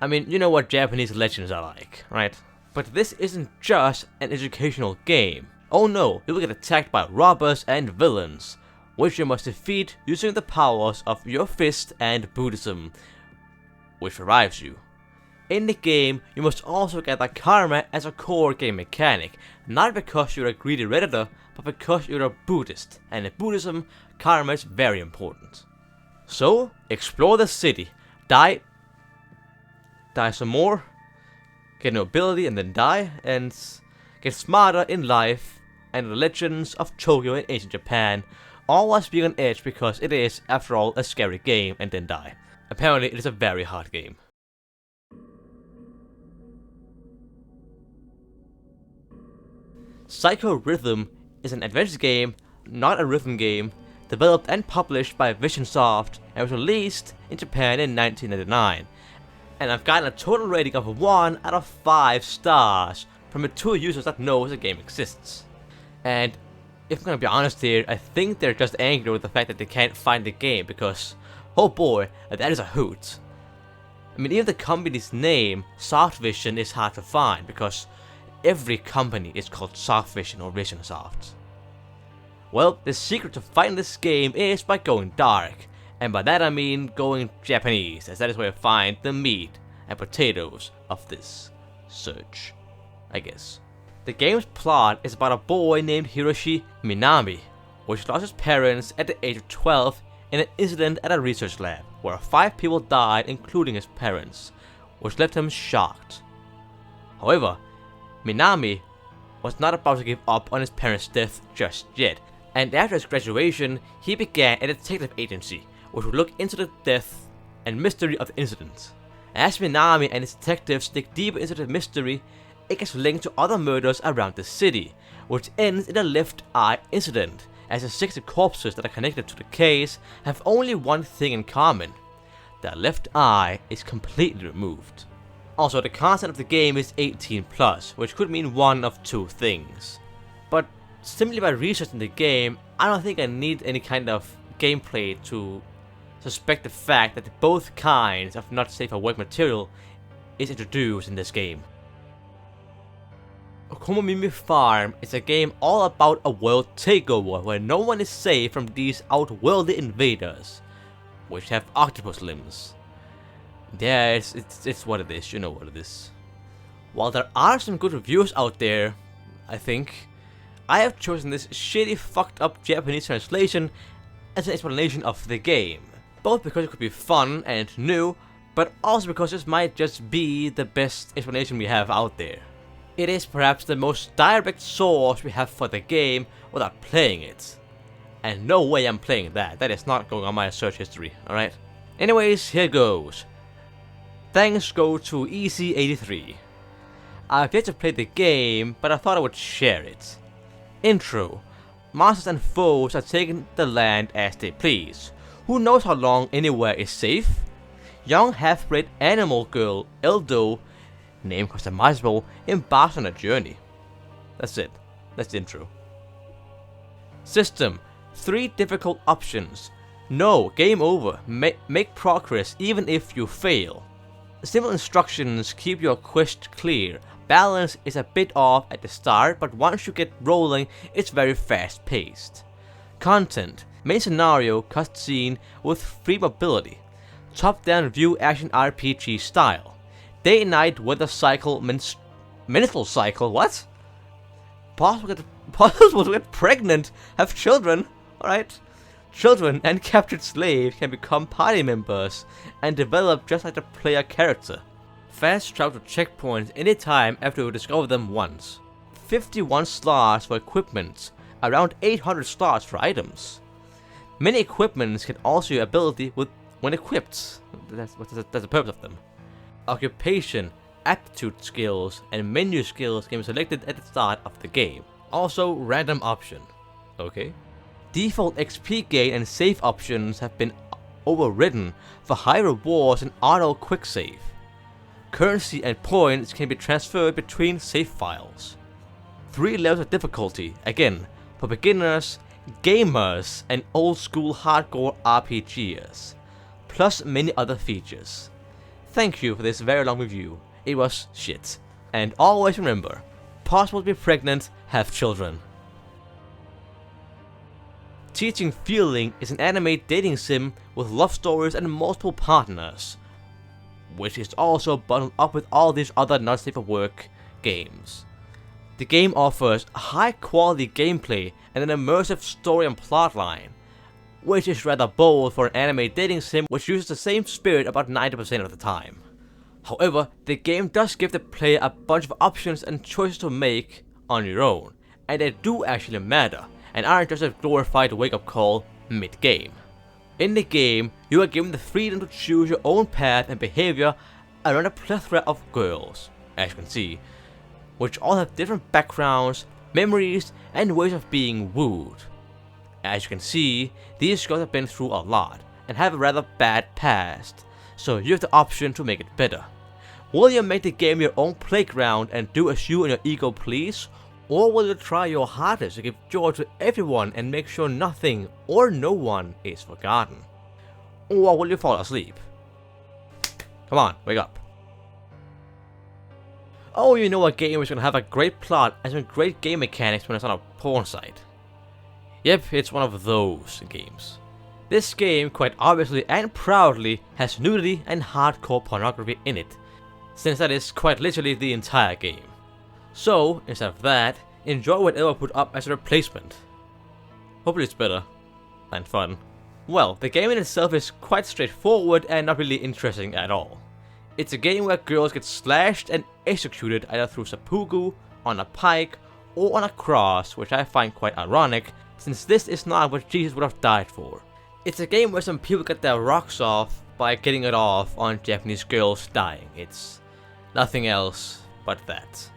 I mean, you know what Japanese legends are like, right? But this isn't just an educational game. Oh no, you will get attacked by robbers and villains, which you must defeat using the powers of your fist and Buddhism, which revives you. In the game, you must also gather karma as a core game mechanic, not because you're a greedy redditor, but because you're a Buddhist, and in Buddhism, karma is very important. So, explore the city, die some more, get nobility and then die, and get smarter in life, and the legends of Tokyo and ancient Japan, all whilst being on edge because it is, after all, a scary game, and then die. Apparently, it is a very hard game. Psycho Rhythm is an adventure game, not a rhythm game, developed and published by Visionsoft and was released in Japan in 1999. And I've gotten a total rating of 1 out of 5 stars from the 2 users that knows the game exists. And if I'm gonna be honest here, I think they're just angry with the fact that they can't find the game because, oh boy, that is a hoot. I mean, even the company's name, Soft Vision, is hard to find because every company is called Soft Vision or Visionsoft. Well, the secret to finding this game is by going dark, and by that I mean going Japanese, as that is where you find the meat and potatoes of this search, I guess. The game's plot is about a boy named Hiroshi Minami, which lost his parents at the age of 12 in an incident at a research lab, where 5 people died including his parents, which left him shocked. However, Minami was not about to give up on his parents' death just yet, and after his graduation, he began a detective agency, which would look into the death and mystery of the incident. As Minami and his detectives dig deeper into the mystery, it gets linked to other murders around the city, which ends in a left eye incident, as the 60 corpses that are connected to the case have only one thing in common: their left eye is completely removed. Also, the content of the game is 18+, which could mean one of 2 things. But simply by researching the game, I don't think I need any kind of gameplay to suspect the fact that both kinds of not safe for work material is introduced in this game. Okomomimi Farm is a game all about a world takeover where no one is safe from these outworldly invaders, which have octopus limbs. Yeah, it's what it is, you know what it is. While there are some good reviews out there, I think, I have chosen this shitty fucked up Japanese translation as an explanation of the game. Both because it could be fun and new, but also because this might just be the best explanation we have out there. It is perhaps the most direct source we have for the game without playing it. And no way I'm playing that, that is not going on my search history, alright? Anyways, here goes. Thanks go to Easy83. I've yet to play the game, but I thought I would share it. Intro. Monsters and foes are taking the land as they please. Who knows how long anywhere is safe? Young half-bred animal girl, Eldo, name customizable, embarks on a journey. That's it. That's the intro. System. 3 difficult options. No, game over. Make progress even if you fail. Simple instructions keep your quest clear. Balance is a bit off at the start, but once you get rolling, it's very fast paced. Content. Main scenario cutscene with free mobility. Top-down view action RPG style. Day and night weather cycle menstrual cycle, what? Possible to get pregnant, have children, alright. Children and captured slaves can become party members and develop just like the player character. Fast travel to checkpoints anytime after you discover them once. 51 slots for equipment, around 800 slots for items. Many equipments can also your ability when equipped. That's the purpose of them. Occupation, aptitude skills, and menu skills can be selected at the start of the game. Also, random option. Okay. Default XP gain and save options have been overridden for high rewards and auto quick save. Currency and points can be transferred between save files. 3 levels of difficulty, again, for beginners, gamers, and old school hardcore RPGers, plus many other features. Thank you for this very long review. It was shit. And always remember, possible to be pregnant, have children. Teaching Feeling is an anime dating sim with love stories and multiple partners, which is also bundled up with all these other not safe for work games. The game offers high quality gameplay and an immersive story and plotline, which is rather bold for an anime dating sim which uses the same spirit about 90% of the time. However, the game does give the player a bunch of options and choices to make on your own, and they do actually matter, and aren't just a glorified wake-up call mid-game. In the game, you are given the freedom to choose your own path and behavior around a plethora of girls, as you can see, which all have different backgrounds, memories, and ways of being wooed. As you can see, these girls have been through a lot, and have a rather bad past, so you have the option to make it better. Will you make the game your own playground and do as you and your ego please? Or will you try your hardest to give joy to everyone and make sure nothing or no one is forgotten? Or will you fall asleep? Come on, wake up. Oh, you know a game is gonna have a great plot and some great game mechanics when it's on a porn site. Yep, it's one of those games. This game quite obviously and proudly has nudity and hardcore pornography in it, since that is quite literally the entire game. So, instead of that, enjoy whatever I put up as a replacement. Hopefully it's better than fun. Well, the game in itself is quite straightforward and not really interesting at all. It's a game where girls get slashed and executed either through seppuku, on a pike, or on a cross, which I find quite ironic, since this is not what Jesus would have died for. It's a game where some people get their rocks off by getting it off on Japanese girls dying. It's nothing else but that.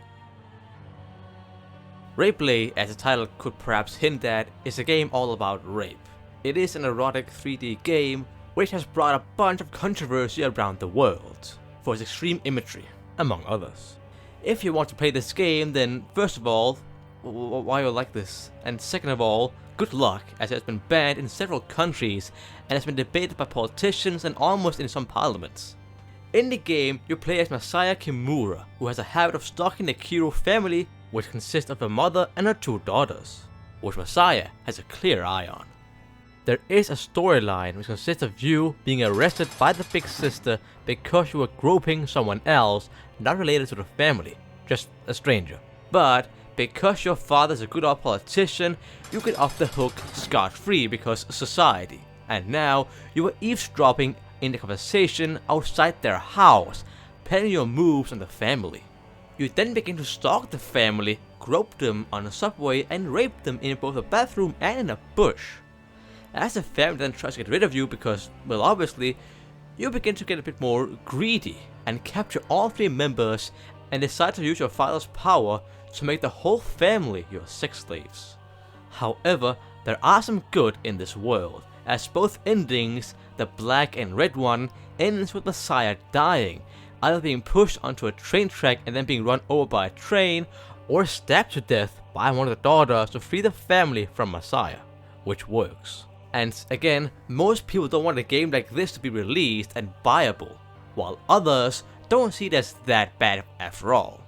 Rapeplay, as the title could perhaps hint at, is a game all about rape. It is an erotic 3D game which has brought a bunch of controversy around the world for its extreme imagery, among others. If you want to play this game, then first of all, why you like this? And second of all, good luck, as it has been banned in several countries and has been debated by politicians and almost in some parliaments. In the game, you play as Messiah Kimura, who has a habit of stalking the Kiro family, which consists of a mother and her 2 daughters, which Messiah has a clear eye on. There is a storyline which consists of you being arrested by the big sister because you were groping someone else not related to the family, just a stranger. But because your father is a good old politician, you get off the hook scot-free because society. And now you are eavesdropping in the conversation outside their house, planning your moves on the family. You then begin to stalk the family, grope them on a subway, and rape them in both a bathroom and in a bush. As the family then tries to get rid of you because, well, obviously, you begin to get a bit more greedy and capture all 3 members and decide to use your father's power to make the whole family your sex slaves. However, there are some good in this world, as both endings, the black and red one, ends with Messiah dying, either being pushed onto a train track and then being run over by a train, or stabbed to death by one of the daughters to free the family from Messiah, which works. And again, most people don't want a game like this to be released and buyable, while others don't see it as that bad after all.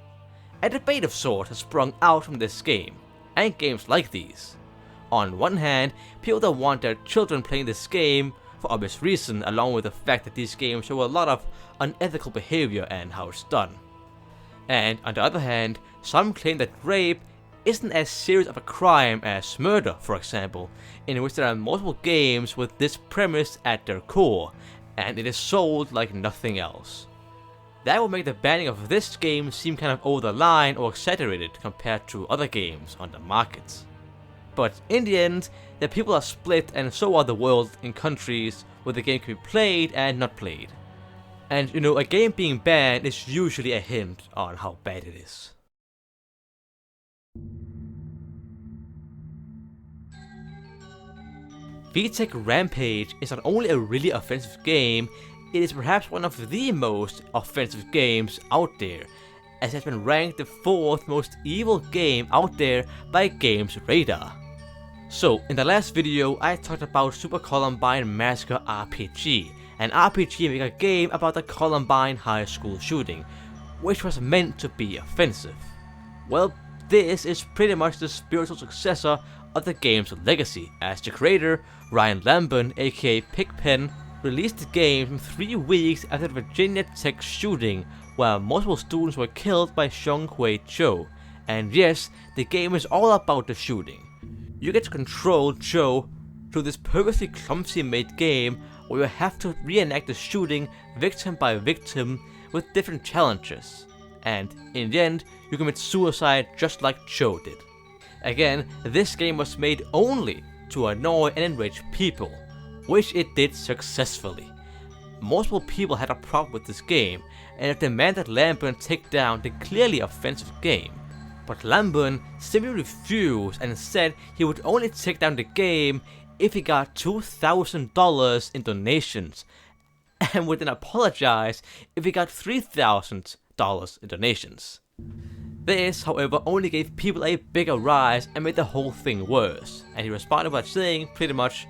A debate of sorts has sprung out from this game, and games like these. On one hand, people don't want their children playing this game, for obvious reason, along with the fact that these games show a lot of unethical behavior and how it's done. And on the other hand, some claim that rape isn't as serious of a crime as murder, for example, in which there are multiple games with this premise at their core, and it is sold like nothing else. That would make the banning of this game seem kind of over the line or exaggerated compared to other games on the market. But in the end, the people are split, and so are the world in countries where the game can be played and not played. And you know, a game being banned is usually a hint on how bad it is. VTech Rampage is not only a really offensive game, it is perhaps one of the most offensive games out there, as it has been ranked the 4th most evil game out there by Games Radar. So, in the last video I talked about Super Columbine Massacre RPG, an RPG maker game about the Columbine High School shooting, which was meant to be offensive. Well, this is pretty much the spiritual successor of the game's legacy, as the creator, Ryan Lambert aka Pigpen, released the game 3 weeks after the Virginia Tech shooting, where multiple students were killed by Seung Hui Cho. And yes, the game is all about the shooting. You get to control Cho through this perfectly clumsy made game where you have to reenact the shooting victim by victim with different challenges. And in the end, you commit suicide just like Cho did. Again, this game was made only to annoy and enrage people, which it did successfully. Multiple people had a problem with this game and demanded Lambert take down the clearly offensive game. But Lambert simply refused and said he would only take down the game if he got $2,000 in donations, and would then apologize if he got $3,000 in donations. This, however, only gave people a bigger rise and made the whole thing worse, and he responded by saying pretty much,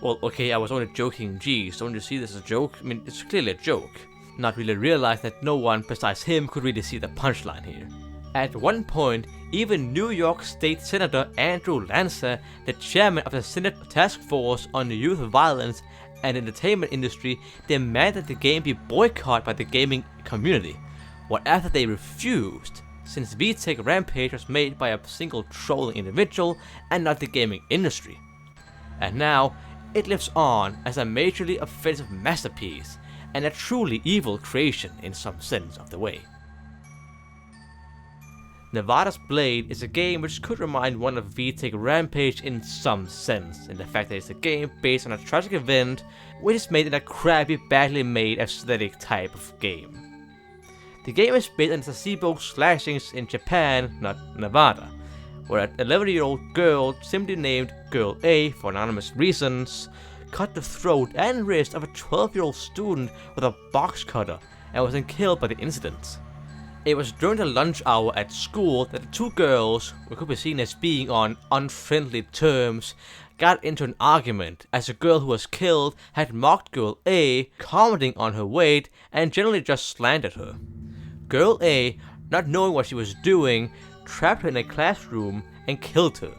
well, okay, I was only joking, geez, don't you see this as a joke? I mean, it's clearly a joke. Not really realizing that no one besides him could really see the punchline here. At one point, even New York State Senator Andrew Lanza, the chairman of the Senate Task Force on Youth Violence and Entertainment Industry, demanded the game be boycotted by the gaming community. What after they refused, since VTech Rampage was made by a single trolling individual and not the gaming industry. And now, it lives on as a majorly offensive masterpiece, and a truly evil creation in some sense of the way. Nevada's Blade is a game which could remind one of VTech Rampage in some sense, in the fact that it's a game based on a tragic event, which is made in a crappy, badly made aesthetic type of game. The game is based on placebo slashings in Japan, not Nevada, where an 11-year-old girl, simply named Girl A for anonymous reasons, cut the throat and wrist of a 12-year-old student with a box cutter and was then killed by the incident. It was during the lunch hour at school that the two girls, who could be seen as being on unfriendly terms, got into an argument, as the girl who was killed had mocked Girl A, commenting on her weight and generally just slandered her. Girl A, not knowing what she was doing, trapped her in a classroom and killed her.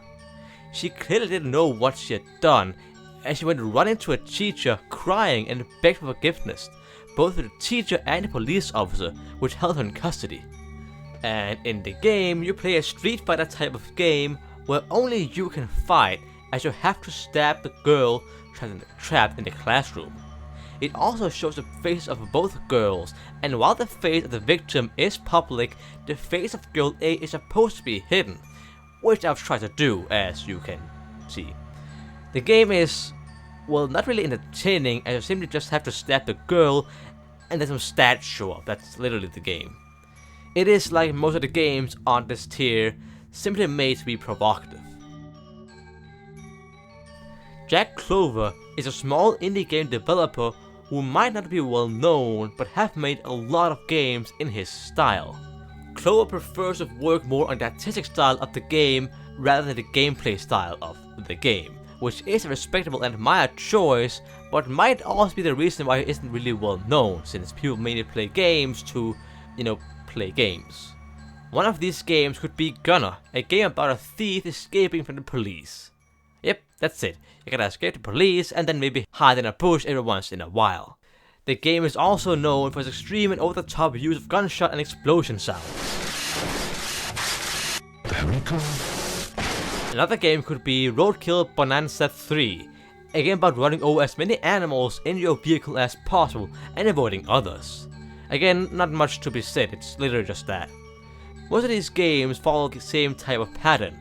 She clearly didn't know what she had done, and she went running to a teacher crying and begged for forgiveness, both with the teacher and the police officer, which held her in custody. And in the game, you play a Street Fighter type of game where only you can fight, as you have to stab the girl trapped in the classroom. It also shows the faces of both girls, and while the face of the victim is public, the face of Girl A is supposed to be hidden, which I've tried to do, as you can see. The game is, well, not really entertaining, as you simply just have to stab the girl and then some stats show up. That's literally the game. It is, like most of the games on this tier, simply made to be provocative. Jack Clover is a small indie game developer who might not be well known but have made a lot of games in his style. Clover prefers to work more on the artistic style of the game rather than the gameplay style of the game, which is a respectable and admired choice, but might also be the reason why he isn't really well known, since people mainly play games to, play games. One of these games could be Gunner, a game about a thief escaping from the police. Yep, that's it. You gotta escape the police and then maybe hide in a bush every once in a while. The game is also known for its extreme and over-the-top use of gunshot and explosion sounds. Very cool. Another game could be Roadkill Bonanza 3, a game about running over as many animals in your vehicle as possible and avoiding others. Again, not much to be said, it's literally just that. Most of these games follow the same type of pattern.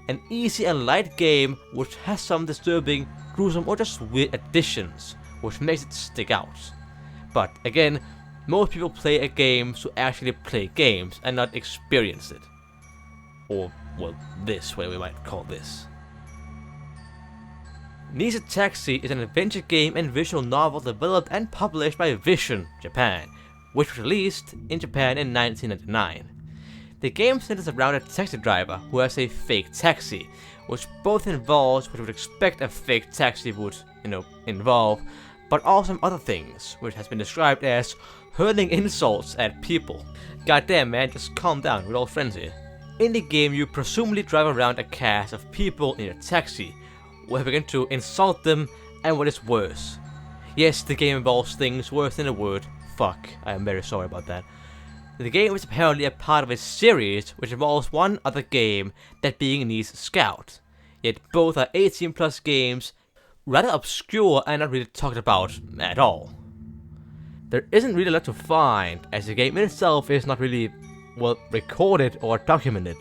An easy and light game which has some disturbing, gruesome or just weird additions, which makes it stick out. But again, most people play a game to actually play games and not experience it. Or, well, this, what we might call this. Nisa Taxi is an adventure game and visual novel developed and published by Vision, Japan, which was released in Japan in 1999. The game centers around a taxi driver who has a fake taxi, which both involves what you would expect a fake taxi would, involve, but also some other things, which has been described as hurling insults at people. Goddamn man, just calm down, we're all friends here. In the game, you presumably drive around a cast of people in a taxi, where you begin to insult them, and what is worse. Yes, the game involves things worse than the word fuck. I am very sorry about that. The game is apparently a part of a series which involves one other game, that being Nice Scout. Yet both are 18 plus games, rather obscure and not really talked about at all. There isn't really a lot to find, as the game in itself is not really, well, recorded or documented,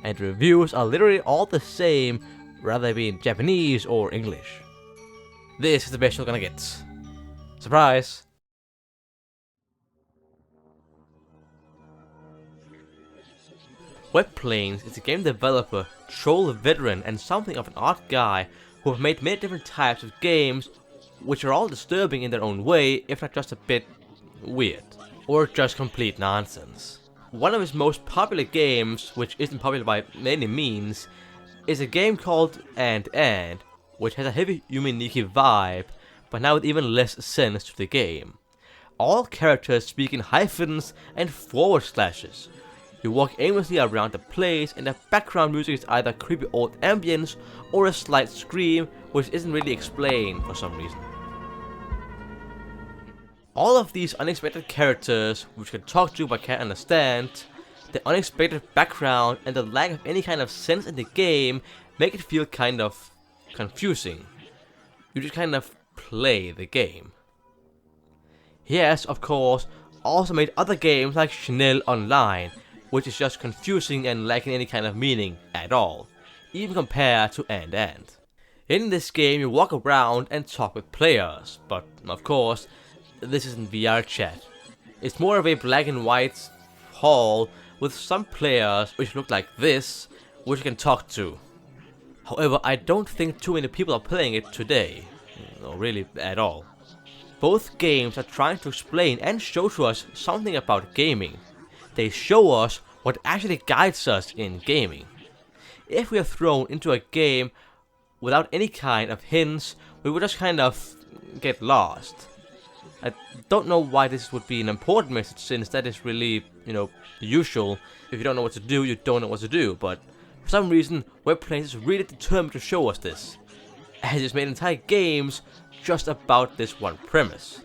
and reviews are literally all the same, rather they be in Japanese or English. This is the best you're gonna get. Surprise! Webplanes is a game developer, troll veteran, and something of an odd guy who have made many different types of games, which are all disturbing in their own way, if not just a bit weird, or just complete nonsense. One of his most popular games, which isn't popular by any means, is a game called And, which has a heavy Yuminiki vibe, but now with even less sense to the game. All characters speak in hyphens and forward slashes. You walk aimlessly around the place, and the background music is either creepy old ambience or a slight scream, which isn't really explained for some reason. All of these unexpected characters, which can talk to but can't understand, the unexpected background, and the lack of any kind of sense in the game make it feel kind of confusing. You just kind of play the game. He has, of course, also made other games like Chanel Online, which is just confusing and lacking any kind of meaning at all, even compared to And. In this game you walk around and talk with players, but of course, this isn't VR chat. It's more of a black and white hall with some players which look like this, which you can talk to. However, I don't think too many people are playing it today, or really at all. Both games are trying to explain and show to us something about gaming. They show us what actually guides us in gaming. If we are thrown into a game without any kind of hints, we would just kind of get lost. I don't know why this would be an important message, since that is really, usual. If you don't know what to do, you don't know what to do, but for some reason, Webplanes is really determined to show us this, as it's made entire games just about this one premise.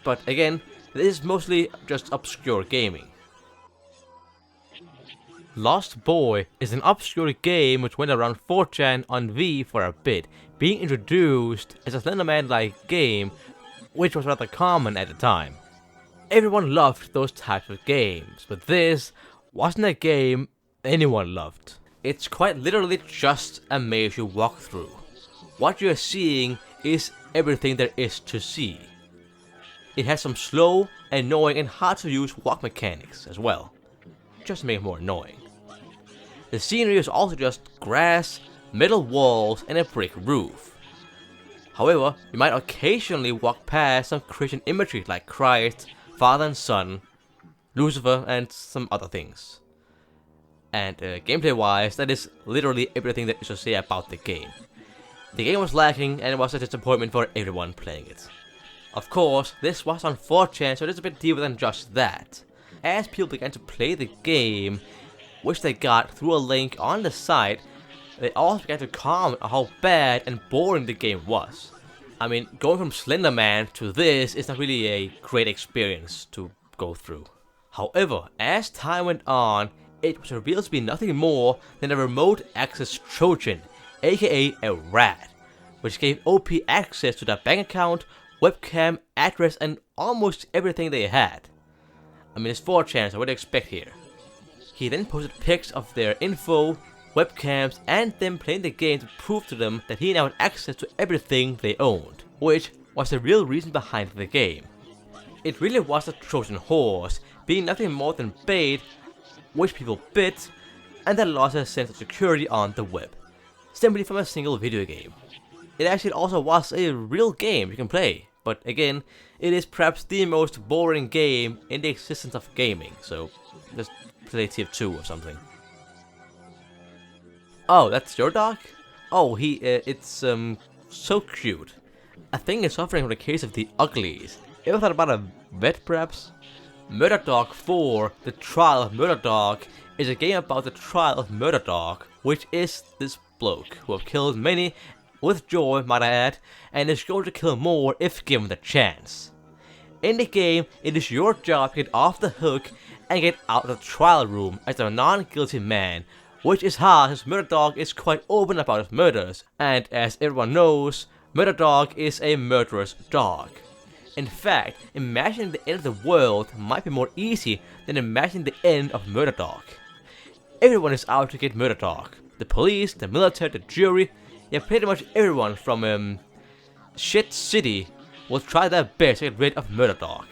But again, this is mostly just obscure gaming. Lost Boy is an obscure game which went around 4chan on V for a bit, being introduced as a Slenderman-like game, which was rather common at the time. Everyone loved those types of games, but this wasn't a game anyone loved. It's quite literally just a maze you walk through. What you're seeing is everything there is to see. It has some slow, annoying, and hard to use walk mechanics as well, just to make it more annoying. The scenery is also just grass, metal walls, and a brick roof. However, you might occasionally walk past some Christian imagery like Christ, Father and Son, Lucifer, and some other things. And gameplay wise, that is literally everything that you should say about the game. The game was lacking and it was a disappointment for everyone playing it. Of course, this was on 4chan, so it is a bit deeper than just that. As people began to play the game, which they got through a link on the site, they also began to comment on how bad and boring the game was. I mean, going from Slenderman to this is not really a great experience to go through. However, as time went on, it was revealed to be nothing more than a remote access Trojan, aka a rat, which gave OP access to their bank account, webcam, address, and almost everything they had. I mean, it's 4chan, so what do you expect here? He then posted pics of their info, webcams, and them playing the game to prove to them that he now had access to everything they owned, which was the real reason behind the game. It really was a Trojan horse, being nothing more than bait, which people bit, and that lost a sense of security on the web, simply from a single video game. It actually also was a real game you can play, but again, it is perhaps the most boring game in the existence of gaming, so just play TF2 or something. Oh, that's your dog? Oh, it's so cute. I think it's suffering from the case of the uglies. Ever thought about a vet, perhaps? Murder Dog 4, The Trial of Murder Dog, is a game about the trial of Murder Dog, which is this bloke who have killed many, with joy might I add, and is going to kill more if given the chance. In the game, it is your job to get off the hook and get out of the trial room as a non-guilty man, which is hard since Murder Dog is quite open about his murders, and as everyone knows, Murder Dog is a murderous dog. In fact, imagining the end of the world might be more easy than imagining the end of Murder Dog. Everyone is out to get Murder Dog. The police, the military, the jury, yeah, pretty much everyone from Shit City will try their best to get rid of Murder Dog.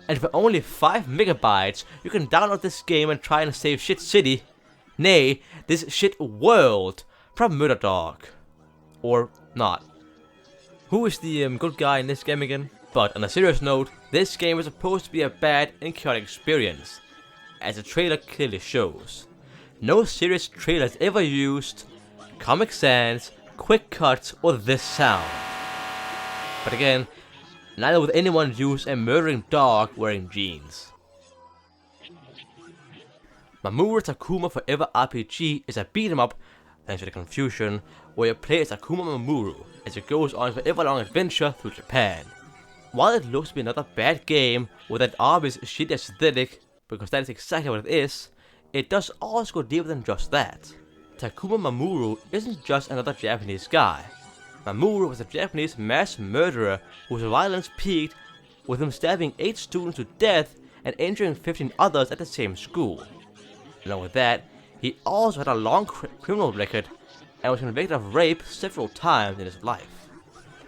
And for only 5 megabytes, you can download this game and try and save Shit City, nay, this shit world, from Murder Dog. Or not. Who is the good guy in this game again? But on a serious note, this game is supposed to be a bad and chaotic experience, as the trailer clearly shows. No serious trailer is ever used Comic Sans, quick cuts, or this sound. But again, neither would anyone use a murdering dog wearing jeans. Mamoru Takuma Forever RPG is a beat-em-up, thanks to the confusion, where you play as Takuma Mamoru as it goes on a forever-long adventure through Japan. While it looks to be another bad game with an obvious shitty aesthetic, because that is exactly what it is, it does also go deeper than just that. Takuma Mamoru isn't just another Japanese guy. Mamoru was a Japanese mass murderer whose violence peaked with him stabbing 8 students to death and injuring 15 others at the same school. Along with that, he also had a long criminal record and was convicted of rape several times in his life.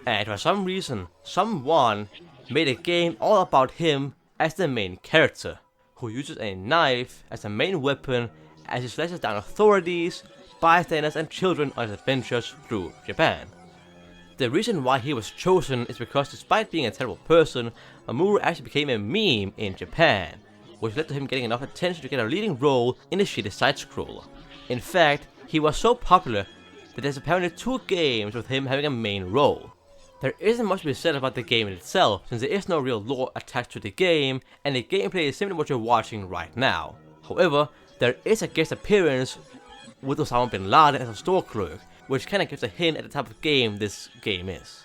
And for some reason, someone made a game all about him as the main character, who uses a knife as the main weapon as he slashes down authorities, bystanders and children on his adventures through Japan. The reason why he was chosen is because despite being a terrible person, Mamoru actually became a meme in Japan, which led to him getting enough attention to get a leading role in a shitty side-scroller. In fact, he was so popular that there's apparently 2 games with him having a main role. There isn't much to be said about the game in itself, since there is no real lore attached to the game, and the gameplay is simply what you're watching right now. However, there is a guest appearance with Osama bin Laden as a store clerk, which kinda gives a hint at the type of game this game is.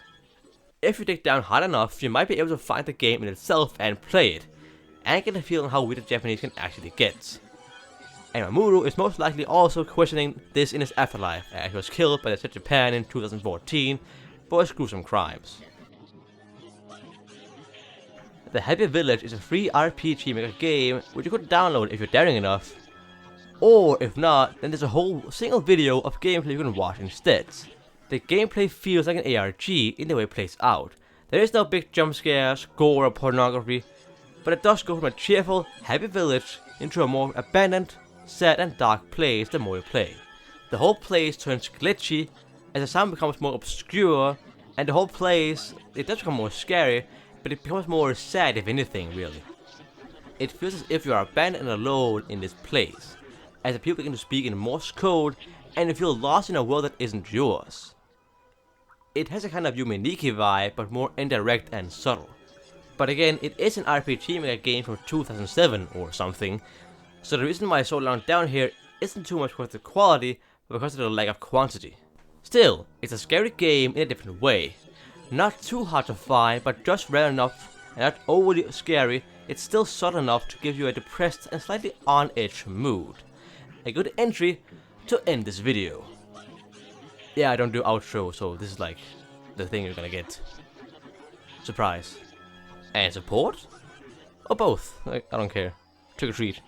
If you dig down hard enough, you might be able to find the game in itself and play it, and get a feel on how weird the Japanese can actually get. And Mamoru is most likely also questioning this in his afterlife, as he was killed by the said Japan in 2014 for his gruesome crimes. The Happy Village is a free RPG maker game which you could download if you're daring enough, or if not, then there's a whole single video of gameplay you can watch instead. The gameplay feels like an ARG in the way it plays out. There is no big jump scares, gore or pornography, but it does go from a cheerful, happy village into a more abandoned, sad and dark place the more you play. The whole place turns glitchy as the sound becomes more obscure, and the whole place, it does become more scary, but it becomes more sad if anything, really. It feels as if you are abandoned and alone in this place, as the people begin to speak in Morse code, and you feel lost in a world that isn't yours. It has a kind of Yumeniki vibe, but more indirect and subtle. But again, it is an RPG maker game from 2007 or something, so the reason why it's so long down here isn't too much because of the quality, but because of the lack of quantity. Still, it's a scary game in a different way. Not too hard to find, but just rare enough and not overly scary, it's still subtle enough to give you a depressed and slightly on-edge mood. A good entry to end this video. Yeah, I don't do outro, so this is like the thing you're gonna get. Surprise. And support? Or both. I don't care. Trick or treat.